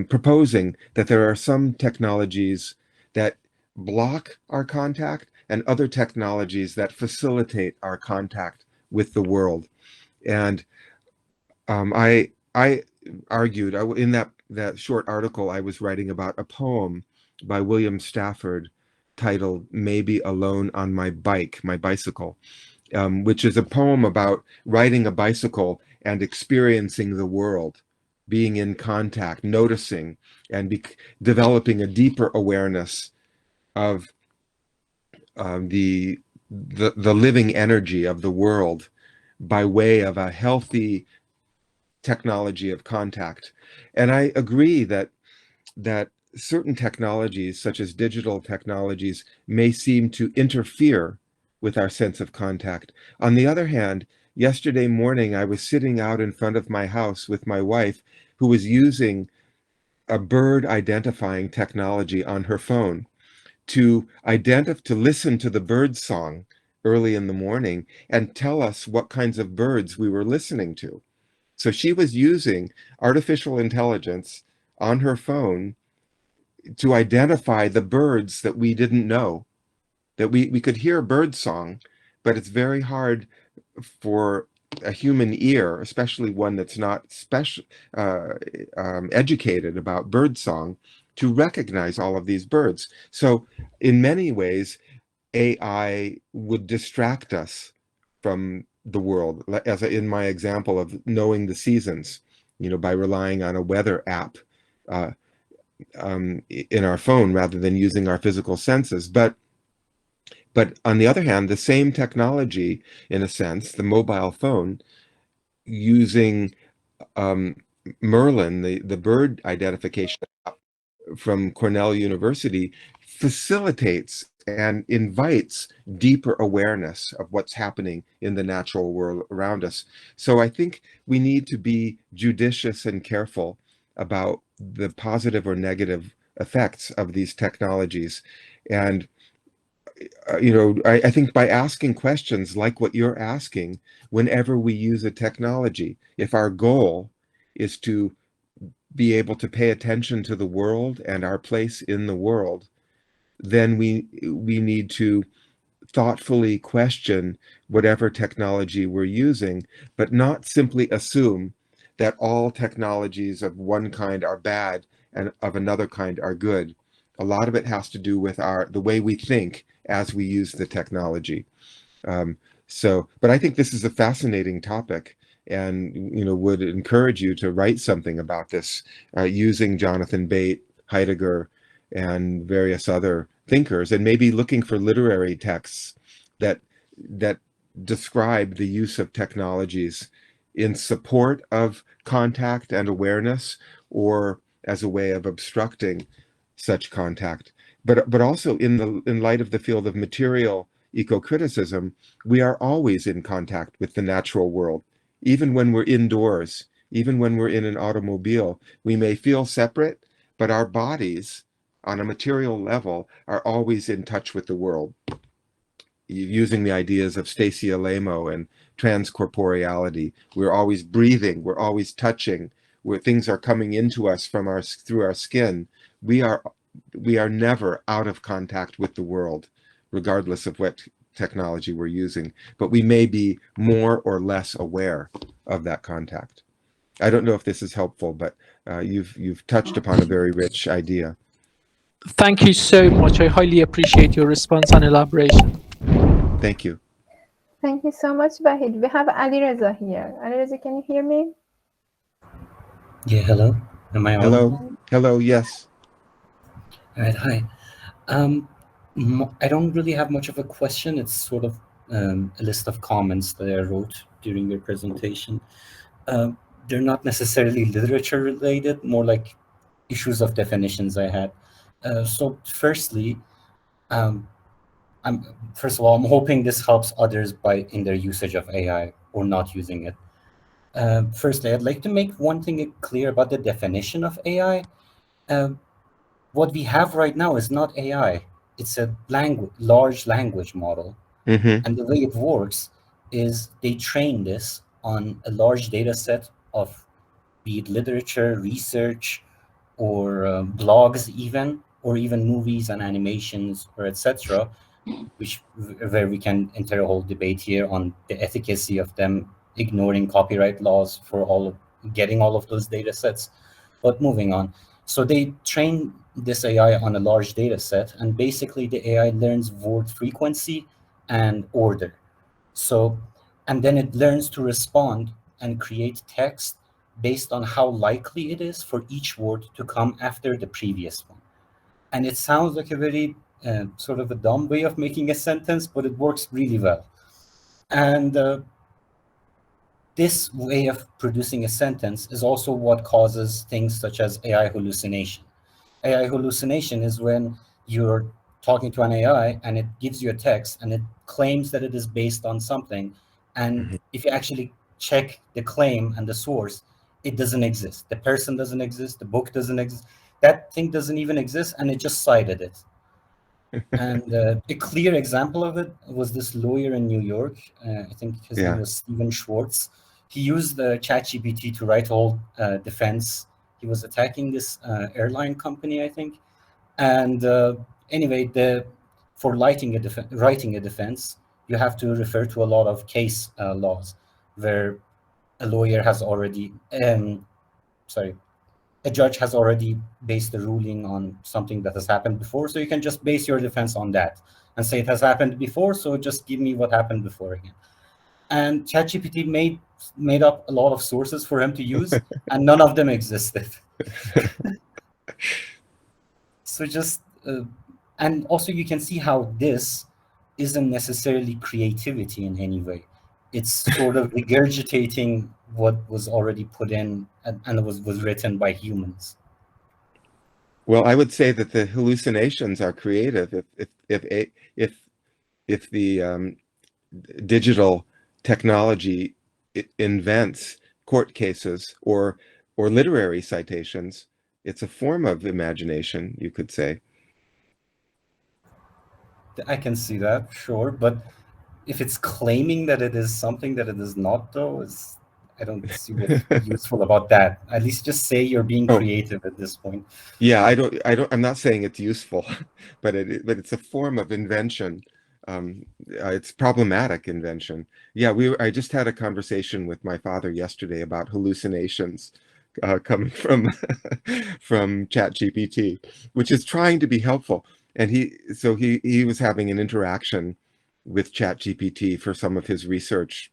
proposing that there are some technologies that block our contact and other technologies that facilitate our contact with the world. And I argued in that short article, I was writing about a poem by William Stafford titled "Maybe Alone on My Bicycle," which is a poem about riding a bicycle and experiencing the world, being in contact, noticing, and developing a deeper awareness of the living energy of the world by way of a healthy technology of contact. And I agree that certain technologies, such as digital technologies, may seem to interfere with our sense of contact. On the other hand, yesterday morning, I was sitting out in front of my house with my wife, who was using a bird identifying technology on her phone to listen to the bird song early in the morning and tell us what kinds of birds we were listening to. So she was using artificial intelligence on her phone to identify the birds that we didn't know, that we could hear bird song, but it's very hard for a human ear, especially one that's not educated about bird song, to recognize all of these birds. So in many ways, AI would distract us from the world, as in my example of knowing the seasons, by relying on a weather app in our phone rather than using our physical senses. But on the other hand, the same technology, in a sense, the mobile phone, using Merlin, the bird identification app from Cornell University, facilitates and invites deeper awareness of what's happening in the natural world around us. So I think we need to be judicious and careful about the positive or negative effects of these technologies. And I think by asking questions like what you're asking, whenever we use a technology, if our goal is to be able to pay attention to the world and our place in the world, then we need to thoughtfully question whatever technology we're using, but not simply assume that all technologies of one kind are bad and of another kind are good. A lot of it has to do with the way we think as we use the technology. But I think this is a fascinating topic, and would encourage you to write something about this using Jonathan Bate, Heidegger, and various other thinkers, and maybe looking for literary texts that describe the use of technologies in support of contact and awareness, or as a way of obstructing such contact. But also in light of the field of material ecocriticism, we are always in contact with the natural world. Even when we're indoors, even when we're in an automobile, we may feel separate, but our bodies on a material level are always in touch with the world. Using the ideas of Stacy Alemo and transcorporeality, we're always breathing, we're always touching, where things are coming into us through our skin. We are never out of contact with the world, regardless of what technology we're using, but we may be more or less aware of that contact. I don't know if this is helpful, but you've touched upon a very rich idea. Thank you so much. I highly appreciate your response and elaboration. Thank you. Thank you so much, Bahid. We have Ali Reza here. Ali Reza, can you hear me? Yeah, hello. Am I on? Hello, yes. All right, hi. I don't really have much of a question. It's sort of a list of comments that I wrote during your presentation. They're not necessarily literature related, more like issues of definitions I had. So firstly, First of all, I'm hoping this helps others in their usage of AI or not using it. Firstly, I'd like to make one thing clear about the definition of AI. What we have right now is not AI. It's a large language model. Mm-hmm. And the way it works is they train this on a large data set of, be it literature, research, or blogs even, or even movies and animations, or etc., where we can enter a whole debate here on the efficacy of them ignoring copyright laws for getting all of those data sets. But moving on. So they train this AI on a large data set, and basically the AI learns word frequency and order. So, and then it learns to respond and create text based on how likely it is for each word to come after the previous one. And it sounds like a very sort of a dumb way of making a sentence, but it works really well. And this way of producing a sentence is also what causes things such as AI hallucination. AI hallucination is when you're talking to an AI and it gives you a text and it claims that it is based on something. And if you actually check the claim and the source, it doesn't exist. The person doesn't exist. The book doesn't exist. That thing doesn't even exist, and it just cited it. And a clear example of it was this lawyer in New York. I think his name was Stephen Schwartz. He used the ChatGPT to write a whole defense. He was attacking this airline company, I think. And anyway, for writing a defense, you have to refer to a lot of case laws where a lawyer has already, a judge has already based the ruling on something that has happened before. So you can just base your defense on that and say it has happened before, so just give me what happened before again. And ChatGPT made up a lot of sources for him to use, and none of them existed. So just, and also you can see how this isn't necessarily creativity in any way. It's sort of regurgitating what was already put in and was written by humans. Well, I would say that the hallucinations are creative if the digital technology invents court cases or literary citations. It's a form of imagination, you could say. I can see that, sure, but if it's claiming that it is something that it is not, though, I don't see what's useful about that. At least just say you're being creative at this point. Yeah, I'm not saying it's useful, but it's a form of invention. It's problematic invention. Yeah, I just had a conversation with my father yesterday about hallucinations coming from ChatGPT, which is trying to be helpful. And he was having an interaction with ChatGPT for some of his research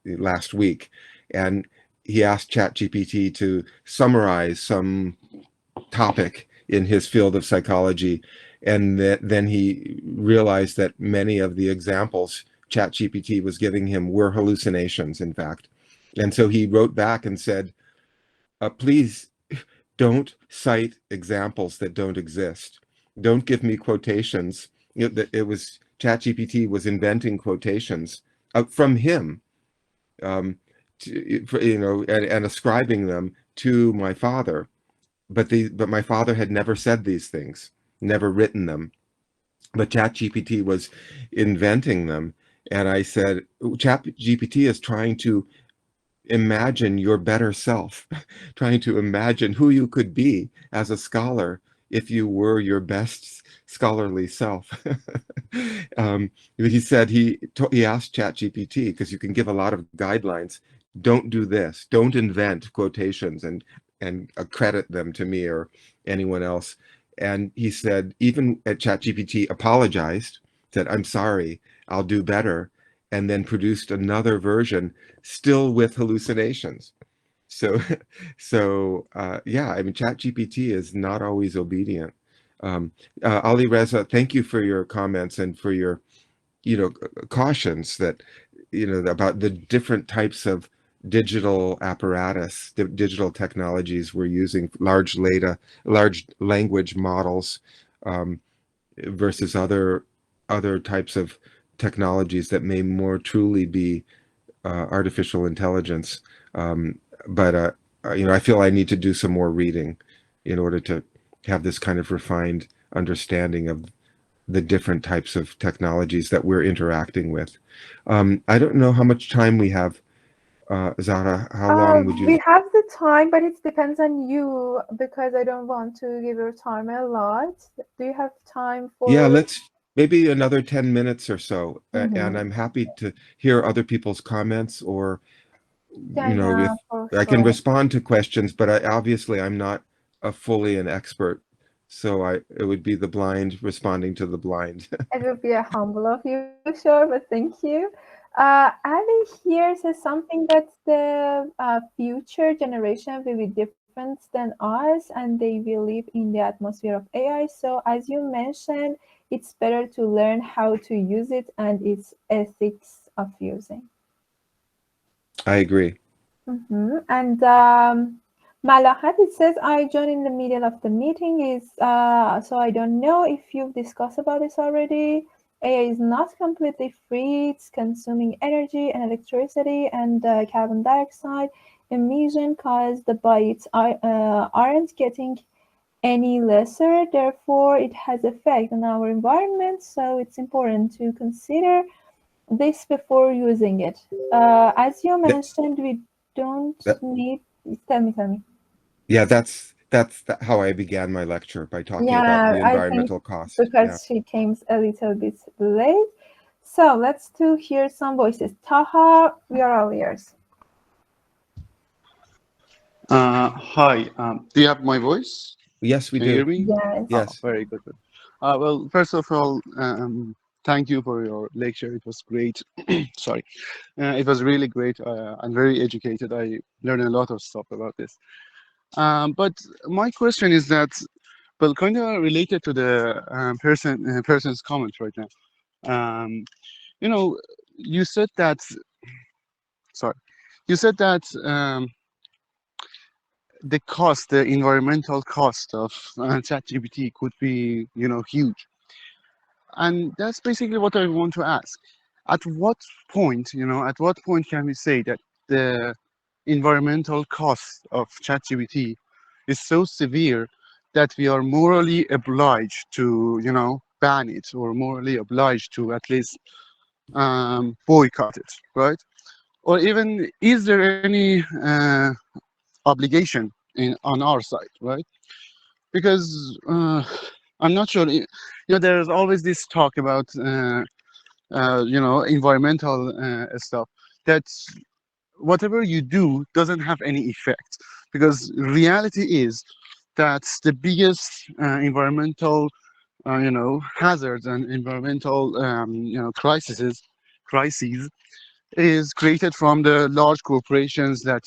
last week, and he asked ChatGPT to summarize some topic in his field of psychology, and then he realized that many of the examples ChatGPT was giving him were hallucinations, in fact. And so he wrote back and said, please don't cite examples that don't exist. Don't give me quotations. It was ChatGPT was inventing quotations from him, and ascribing them to my father. But my father had never said these things, never written them. But ChatGPT was inventing them. And I said, ChatGPT is trying to imagine your better self, trying to imagine who you could be as a scholar if you were your best scholarly self. He said he asked ChatGPT, because you can give a lot of guidelines, don't do this, don't invent quotations and accredit them to me or anyone else. And he said, even at ChatGPT apologized, said, I'm sorry, I'll do better, and then produced another version still with hallucinations. So yeah, I mean, ChatGPT is not always obedient. Ali Reza, thank you for your comments and for your, cautions that, about the different types of digital apparatus, the digital technologies we're using, large language models, versus other types of technologies that may more truly be artificial intelligence. But I feel I need to do some more reading in order to have this kind of refined understanding of the different types of technologies that we're interacting with. I don't know how much time we have, Zara. How long would you? We have the time, but it depends on you because I don't want to give your time a lot. Do you have time for? Yeah, let's maybe another 10 minutes or so, Mhm. and I'm happy to hear other people's comments, or Yeah, if for I can sure. respond to questions, but obviously I'm not fully an expert, so it would be the blind responding to the blind. It would be humble of you, sure, but thank you. Ali here says something that the future generation will be different than us and they will live in the atmosphere of AI. So as you mentioned, it's better to learn how to use it and its ethics of using. I agree. And Malahat, it says, I joined in the middle of the meeting, so I don't know if you've discussed about this already. AI is not completely free. It's consuming energy and electricity and carbon dioxide emission caused by it aren't getting any lesser. Therefore, it has effect on our environment. So it's important to consider this before using it. As you mentioned, we don't need. Tell me. Yeah, that's how I began my lecture, by talking about the Yeah, I think environmental cost. Yeah. because she came a little bit late. So let's hear some voices. Taha, we are all ears. Hi, do you have my voice? Yes, we Can you hear do. me? Yes. Yes. Very good. Well, first of all, thank you for your lecture. It was great. Sorry. It was really great. I'm very educated. I learned a lot of stuff about this. But my question is that, well, kind of related to the person's comment right now. You know, you said that, sorry, you said that the cost, the environmental cost of ChatGPT could be, huge. And that's basically what I want to ask. At what point can we say that the environmental cost of ChatGPT is so severe that we are morally obliged to, ban it, or morally obliged to at least boycott it, right? Or even, is there any obligation on our side, right? Because I'm not sure. There's always this talk about environmental stuff, that whatever you do doesn't have any effect, because reality is that the biggest environmental hazards and environmental crises is created from the large corporations that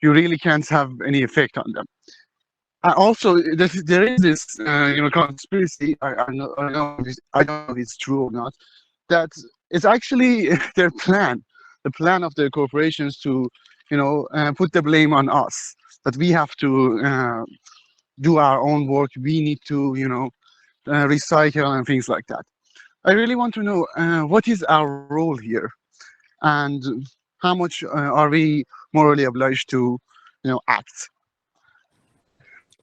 you really can't have any effect on them. Also, there is this, conspiracy. I don't know if it's true or not. That it's actually their plan, the plan of the corporations to, put the blame on us. That we have to do our own work. We need to, recycle and things like that. I really want to know what is our role here, and how much are we morally obliged to, act.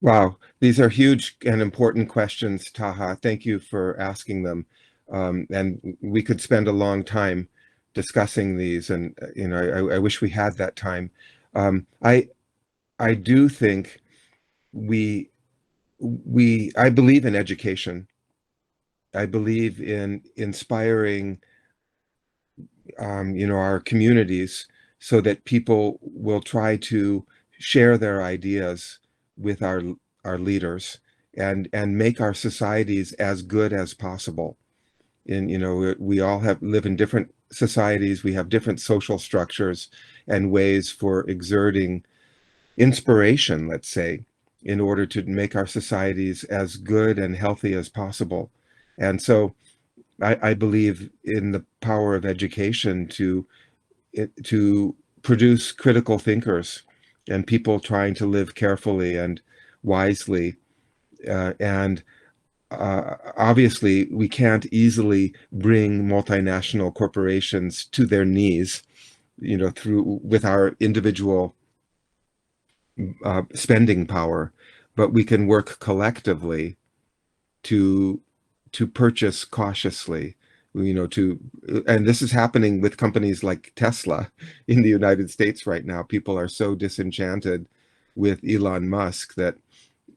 Wow, these are huge and important questions, Taha. Thank you for asking them. And we could spend a long time discussing these, and I wish we had that time. I do think I believe in education. I believe in inspiring, our communities, so that people will try to share their ideas with our leaders, and make our societies as good as possible. And we all live in different societies. We have different social structures and ways for exerting inspiration, let's say, in order to make our societies as good and healthy as possible. And so I believe in the power of education to produce critical thinkers and people trying to live carefully and wisely. And obviously we can't easily bring multinational corporations to their knees, through with our individual spending power, but we can work collectively to purchase cautiously, and this is happening with companies like Tesla in the United States right now. People are so disenchanted with Elon Musk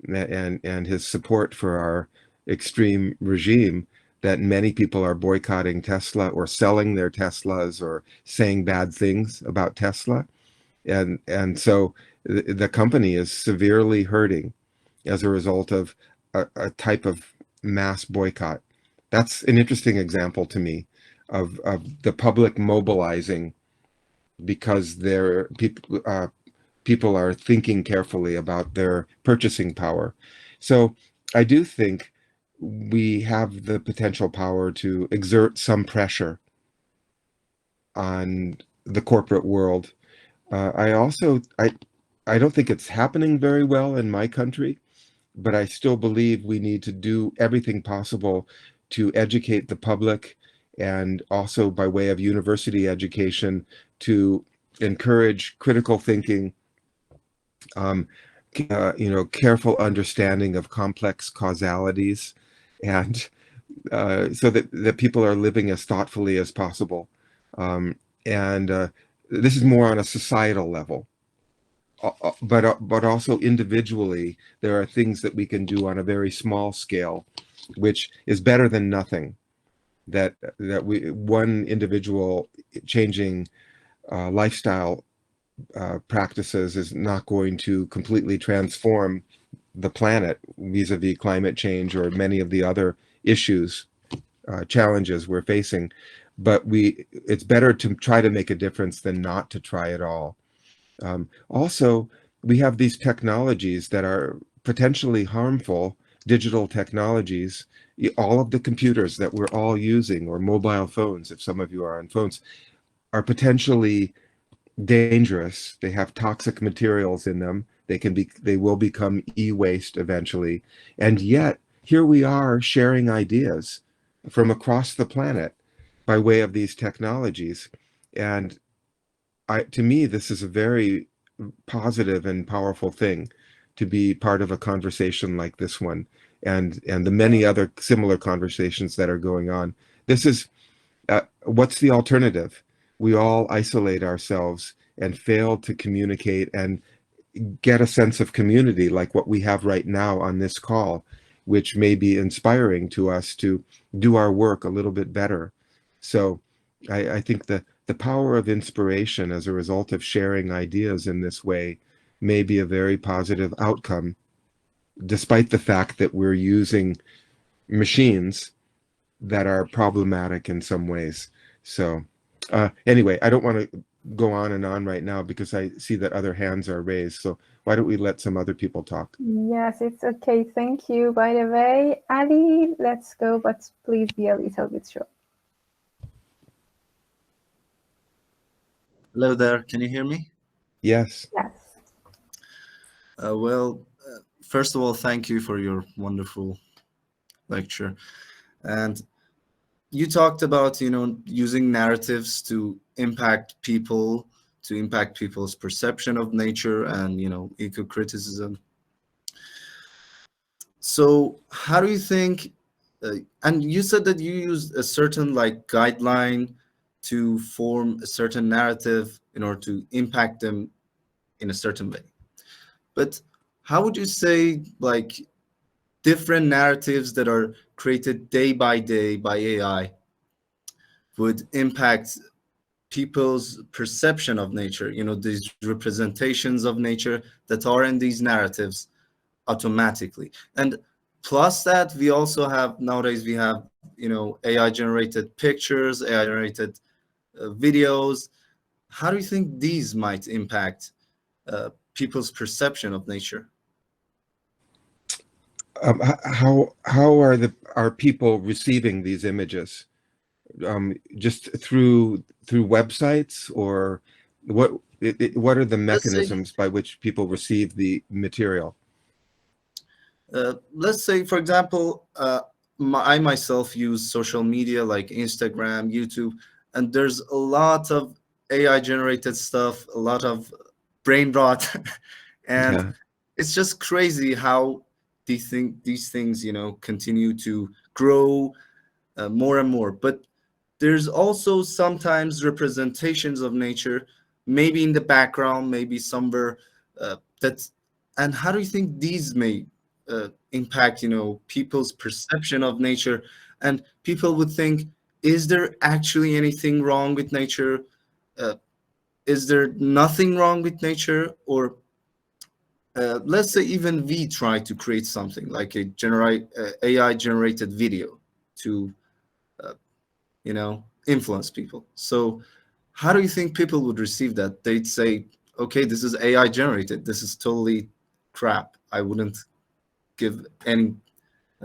and his support for our extreme regime that many people are boycotting Tesla or selling their Teslas or saying bad things about Tesla. And so the company is severely hurting as a result of a type of mass boycott. That's an interesting example to me of the public mobilizing because people are thinking carefully about their purchasing power. So I do think we have the potential power to exert some pressure on the corporate world. I don't think it's happening very well in my country, but I still believe we need to do everything possible to educate the public, and also by way of university education to encourage critical thinking, careful understanding of complex causalities, and so that people are living as thoughtfully as possible. And this is more on a societal level. But also individually, there are things that we can do on a very small scale, which is better than nothing. That one individual changing lifestyle practices is not going to completely transform the planet vis-a-vis climate change or many of the other issues, challenges we're facing. But it's better to try to make a difference than not to try at all. Also, we have these technologies that are potentially harmful, digital technologies. All of the computers that we're all using, or mobile phones, if some of you are on phones, are potentially dangerous. They have toxic materials in them. They will become e-waste eventually. And yet, here we are sharing ideas from across the planet by way of these technologies. And to me, this is a very positive and powerful thing to be part of a conversation like this one, and the many other similar conversations that are going on. This is what's the alternative? We all isolate ourselves and fail to communicate and get a sense of community like what we have right now on this call, which may be inspiring to us to do our work a little bit better. So I think the power of inspiration as a result of sharing ideas in this way may be a very positive outcome, despite the fact that we're using machines that are problematic in some ways. So anyway, I don't want to go on and on right now because I see that other hands are raised. So why don't we let some other people talk? Yes, it's okay. Thank you. By the way, Ali, let's go, but please be a little bit short. Hello there. Can you hear me? Yes. Yes. First of all, thank you for your wonderful lecture. And you talked about, using narratives to impact people, to impact people's perception of nature and, eco-criticism. So how do you think, and you said that you used a certain guideline to form a certain narrative in order to impact them in a certain way. But how would you say different narratives that are created day by day by AI would impact people's perception of nature, these representations of nature that are in these narratives automatically? And plus that, we also have, nowadays we have, AI generated pictures, AI generated videos. How do you think these might impact people's perception of nature? How are people receiving these images? Just through websites, or what are the mechanisms by which people receive the material? Let's say, for example, I myself use social media like Instagram, YouTube, and there's a lot of AI generated stuff, a lot of brain rot, and Yeah. it's just crazy how these things, you know, continue to grow more and more. But there's also sometimes representations of nature, maybe in the background, maybe somewhere that's. And how do you think these may impact, you know, people's perception of nature? And people would think, is there actually anything wrong with nature? Uh, is there nothing wrong with nature? Or let's say even we try to create something like a AI generated video to you know, influence people. So how do you think people would receive that? They'd say, okay, this is AI generated. This is totally crap. I wouldn't give any,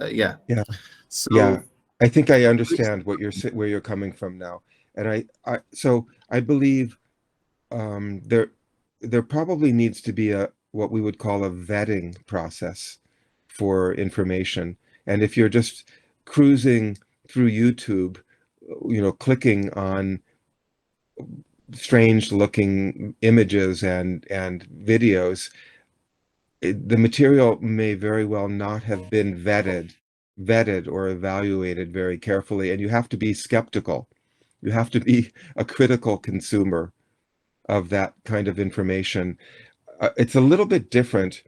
yeah. Yeah. So Yeah. I think I understand where you're coming from now. And so I believe there probably needs to be what we would call a vetting process for information. And if you're just cruising through YouTube, you know, clicking on strange looking images and videos, the material may very well not have been vetted or evaluated very carefully, and you have to be skeptical. You have to be a critical consumer of that kind of information. It's a little bit different,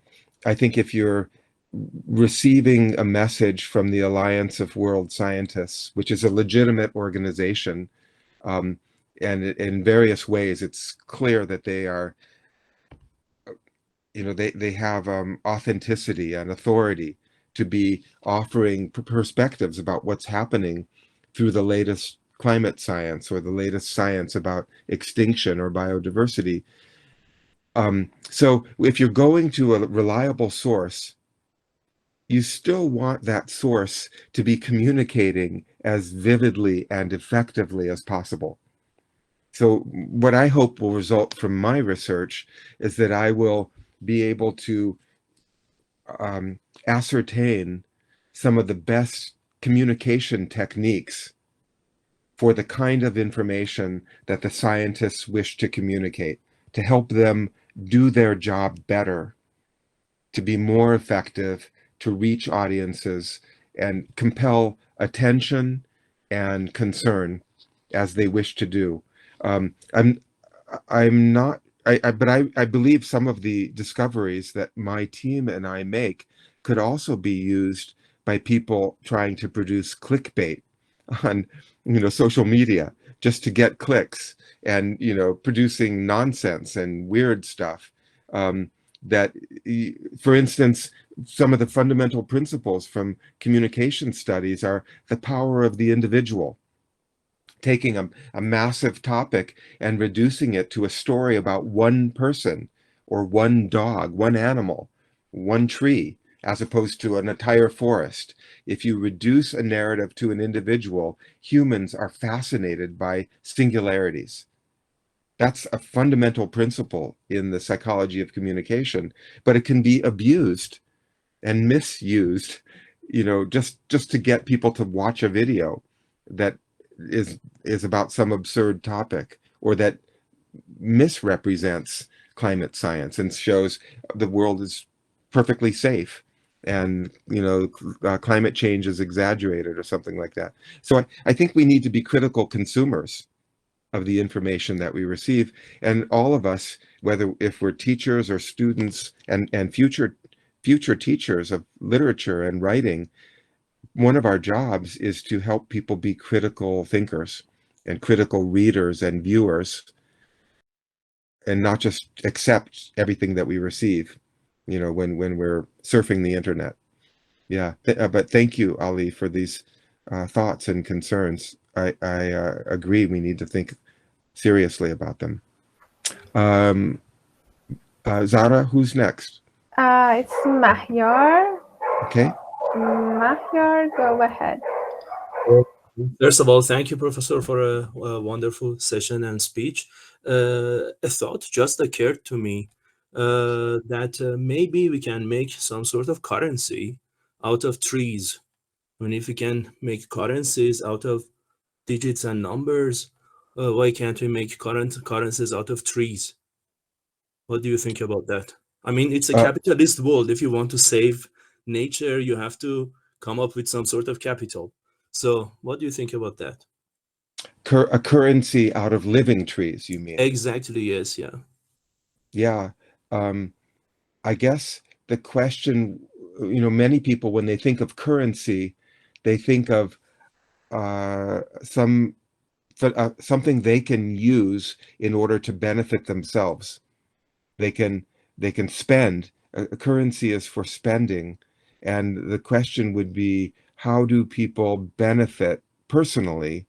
I think, if you're receiving a message from the Alliance of World Scientists, which is a legitimate organization, and in various ways, it's clear that they are, you know, they have authenticity and authority to be offering perspectives about what's happening through the latest climate science or the latest science about extinction or biodiversity. So if you're going to a reliable source, you still want that source to be communicating as vividly and effectively as possible. So what I hope will result from my research is that I will be able to ascertain some of the best communication techniques for the kind of information that the scientists wish to communicate, to help them do their job better, to be more effective, to reach audiences and compel attention and concern as they wish to do. I'm not, but I believe some of the discoveries that my team and I make could also be used by people trying to produce clickbait on, you know, social media just to get clicks, and, you know, producing nonsense and weird stuff. That, for instance, some of the fundamental principles from communication studies are the power of the individual. Taking a massive topic and reducing it to a story about one person or one dog, one animal, one tree, as opposed to an entire forest. If you reduce a narrative to an individual, humans are fascinated by singularities. That's a fundamental principle in the psychology of communication, but it can be abused and misused, you know, just to get people to watch a video that is about some absurd topic, or that misrepresents climate science and shows the world is perfectly safe, and, you know, climate change is exaggerated or something like that. So I think we need to be critical consumers of the information that we receive, and all of us, whether if we're teachers or students and future teachers of literature and writing, one of our jobs is to help people be critical thinkers and critical readers and viewers, and not just accept everything that we receive, you know, when we're surfing the internet. Yeah, but thank you, Ali, for these thoughts and concerns. I agree, we need to think seriously about them. Zara, who's next? It's Mahyar. Okay. Mahyar, go ahead. First of all, thank you, Professor, for a wonderful session and speech. A thought just occurred to me that maybe we can make some sort of currency out of trees. I mean, if we can make currencies out of digits and numbers, why can't we make currencies out of trees? What do you think about that? I mean, it's a capitalist world. If you want to save nature, you have to come up with some sort of capital. So what do you think about that? A currency out of living trees, you mean? Exactly, yes, yeah. Yeah. I guess the question, many people, when they think of currency, they think of something they can use in order to benefit themselves. They can spend. A currency is for spending, and the question would be, how do people benefit personally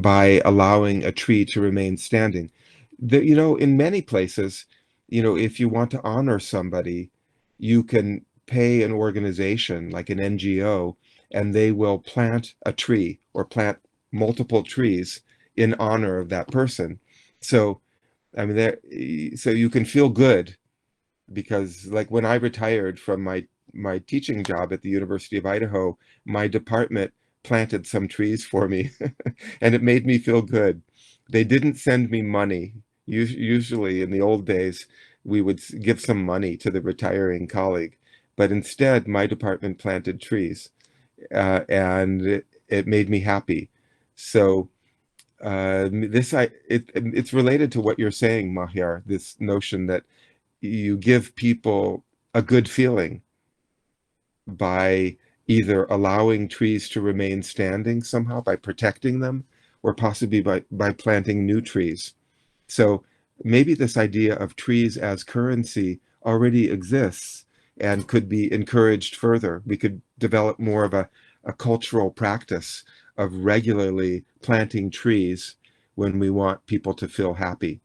by allowing a tree to remain standing? In many places, if you want to honor somebody, you can pay an organization like an NGO, and they will plant a tree or plant multiple trees in honor of that person. So, I mean, so you can feel good, because like when I retired from my teaching job at the University of Idaho, my department planted some trees for me and it made me feel good. They didn't send me money. Usually in the old days, we would give some money to the retiring colleague, but instead my department planted trees, and it made me happy. So it's related to what you're saying, Mahyar, this notion that you give people a good feeling by either allowing trees to remain standing somehow, by protecting them, or possibly by planting new trees. So maybe this idea of trees as currency already exists and could be encouraged further. We could develop more of a cultural practice of regularly planting trees when we want people to feel happy.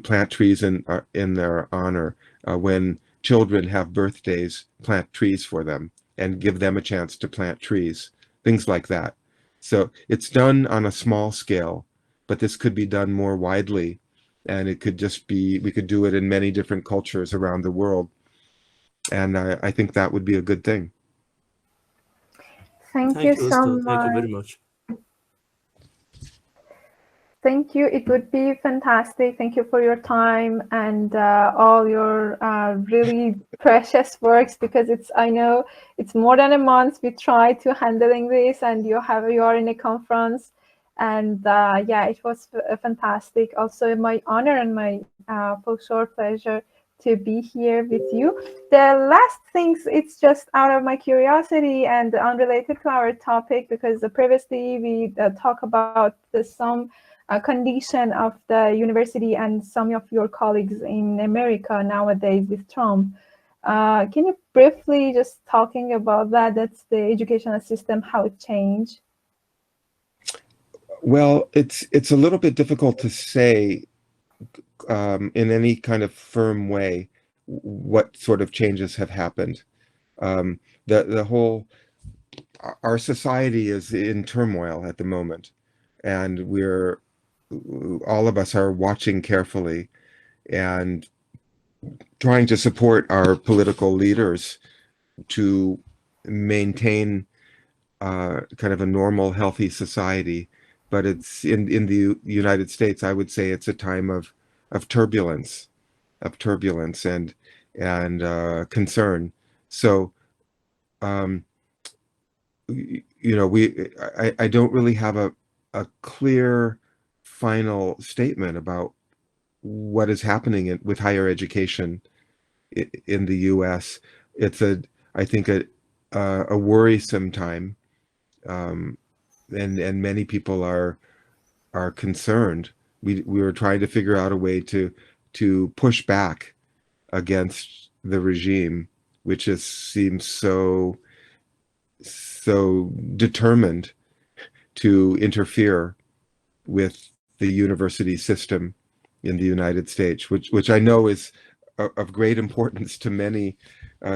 Plant trees in their honor. When children have birthdays, plant trees for them and give them a chance to plant trees, things like that. So it's done on a small scale, but this could be done more widely, and it could just be, we could do it in many different cultures around the world. And I think that would be a good thing. Thank you so much. Thank you very much. Thank you. It would be fantastic. Thank you for your time and all your really precious works, because I know it's more than a month we tried to handling this, and you are in a conference, and yeah, it was fantastic. Also my honor and my for sure pleasure to be here with you. The last things, it's just out of my curiosity and unrelated to our topic, because previously we talked about some condition of the university and some of your colleagues in America nowadays with Trump. Can you briefly just talking about that? That's the educational system, how it changed? Well, it's a little bit difficult to say in any kind of firm way what sort of changes have happened. The whole, our society is in turmoil at the moment, and all of us are watching carefully and trying to support our political leaders to maintain kind of a normal, healthy society. But it's in the United States, I would say it's a time of turbulence and concern. So, I don't really have a clear final statement about what is happening with higher education in the U.S. It's I think a worrisome time, and many people are concerned. We were trying to figure out a way to push back against the regime, which just seems so determined to interfere with the university system in the United States, which I know is of great importance to many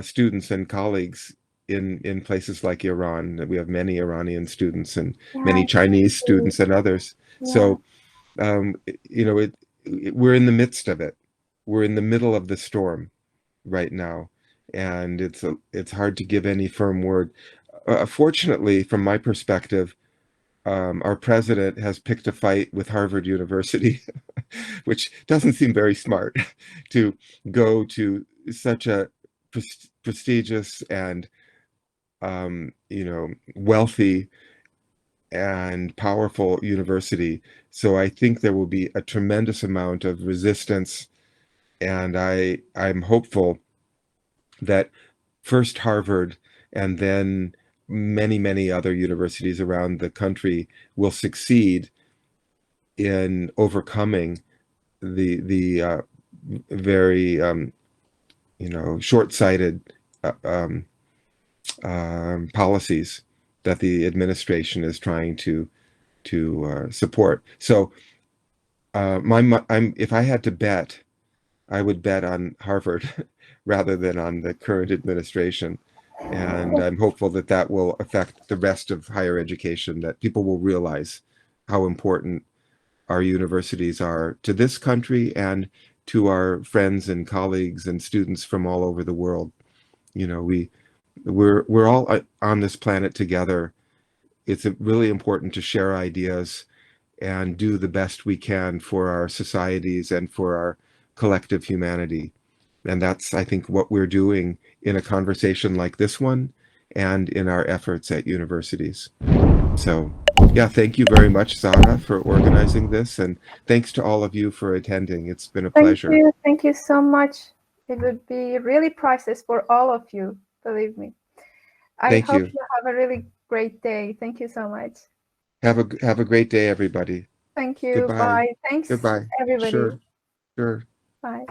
students and colleagues in places like Iran. We have many Iranian students and many Chinese students and others. Yeah. So, we're in the midst of it. We're in the middle of the storm right now, and it's hard to give any firm word. Fortunately, from my perspective, our president has picked a fight with Harvard University, which doesn't seem very smart to go to such a prestigious and wealthy and powerful university. So I think there will be a tremendous amount of resistance, and I'm hopeful that first Harvard and then many other universities around the country will succeed in overcoming the very short-sighted policies that the administration is trying to support. So if I had to bet, I would bet on Harvard rather than on the current administration. And I'm hopeful that that will affect the rest of higher education, that people will realize how important our universities are to this country and to our friends and colleagues and students from all over the world. We're all on this planet together. It's really important to share ideas and do the best we can for our societies and for our collective humanity. And that's, I think, what we're doing in a conversation like this one and in our efforts at universities. So, yeah, thank you very much, Zara, for organizing this. And thanks to all of you for attending. It's been a pleasure. Thank you so much. It would be really priceless for all of you, believe me. I hope you have a really great day. Thank you so much. Have a great day, everybody. Thank you. Goodbye. Bye. Thanks, Goodbye. everybody. Sure. Bye.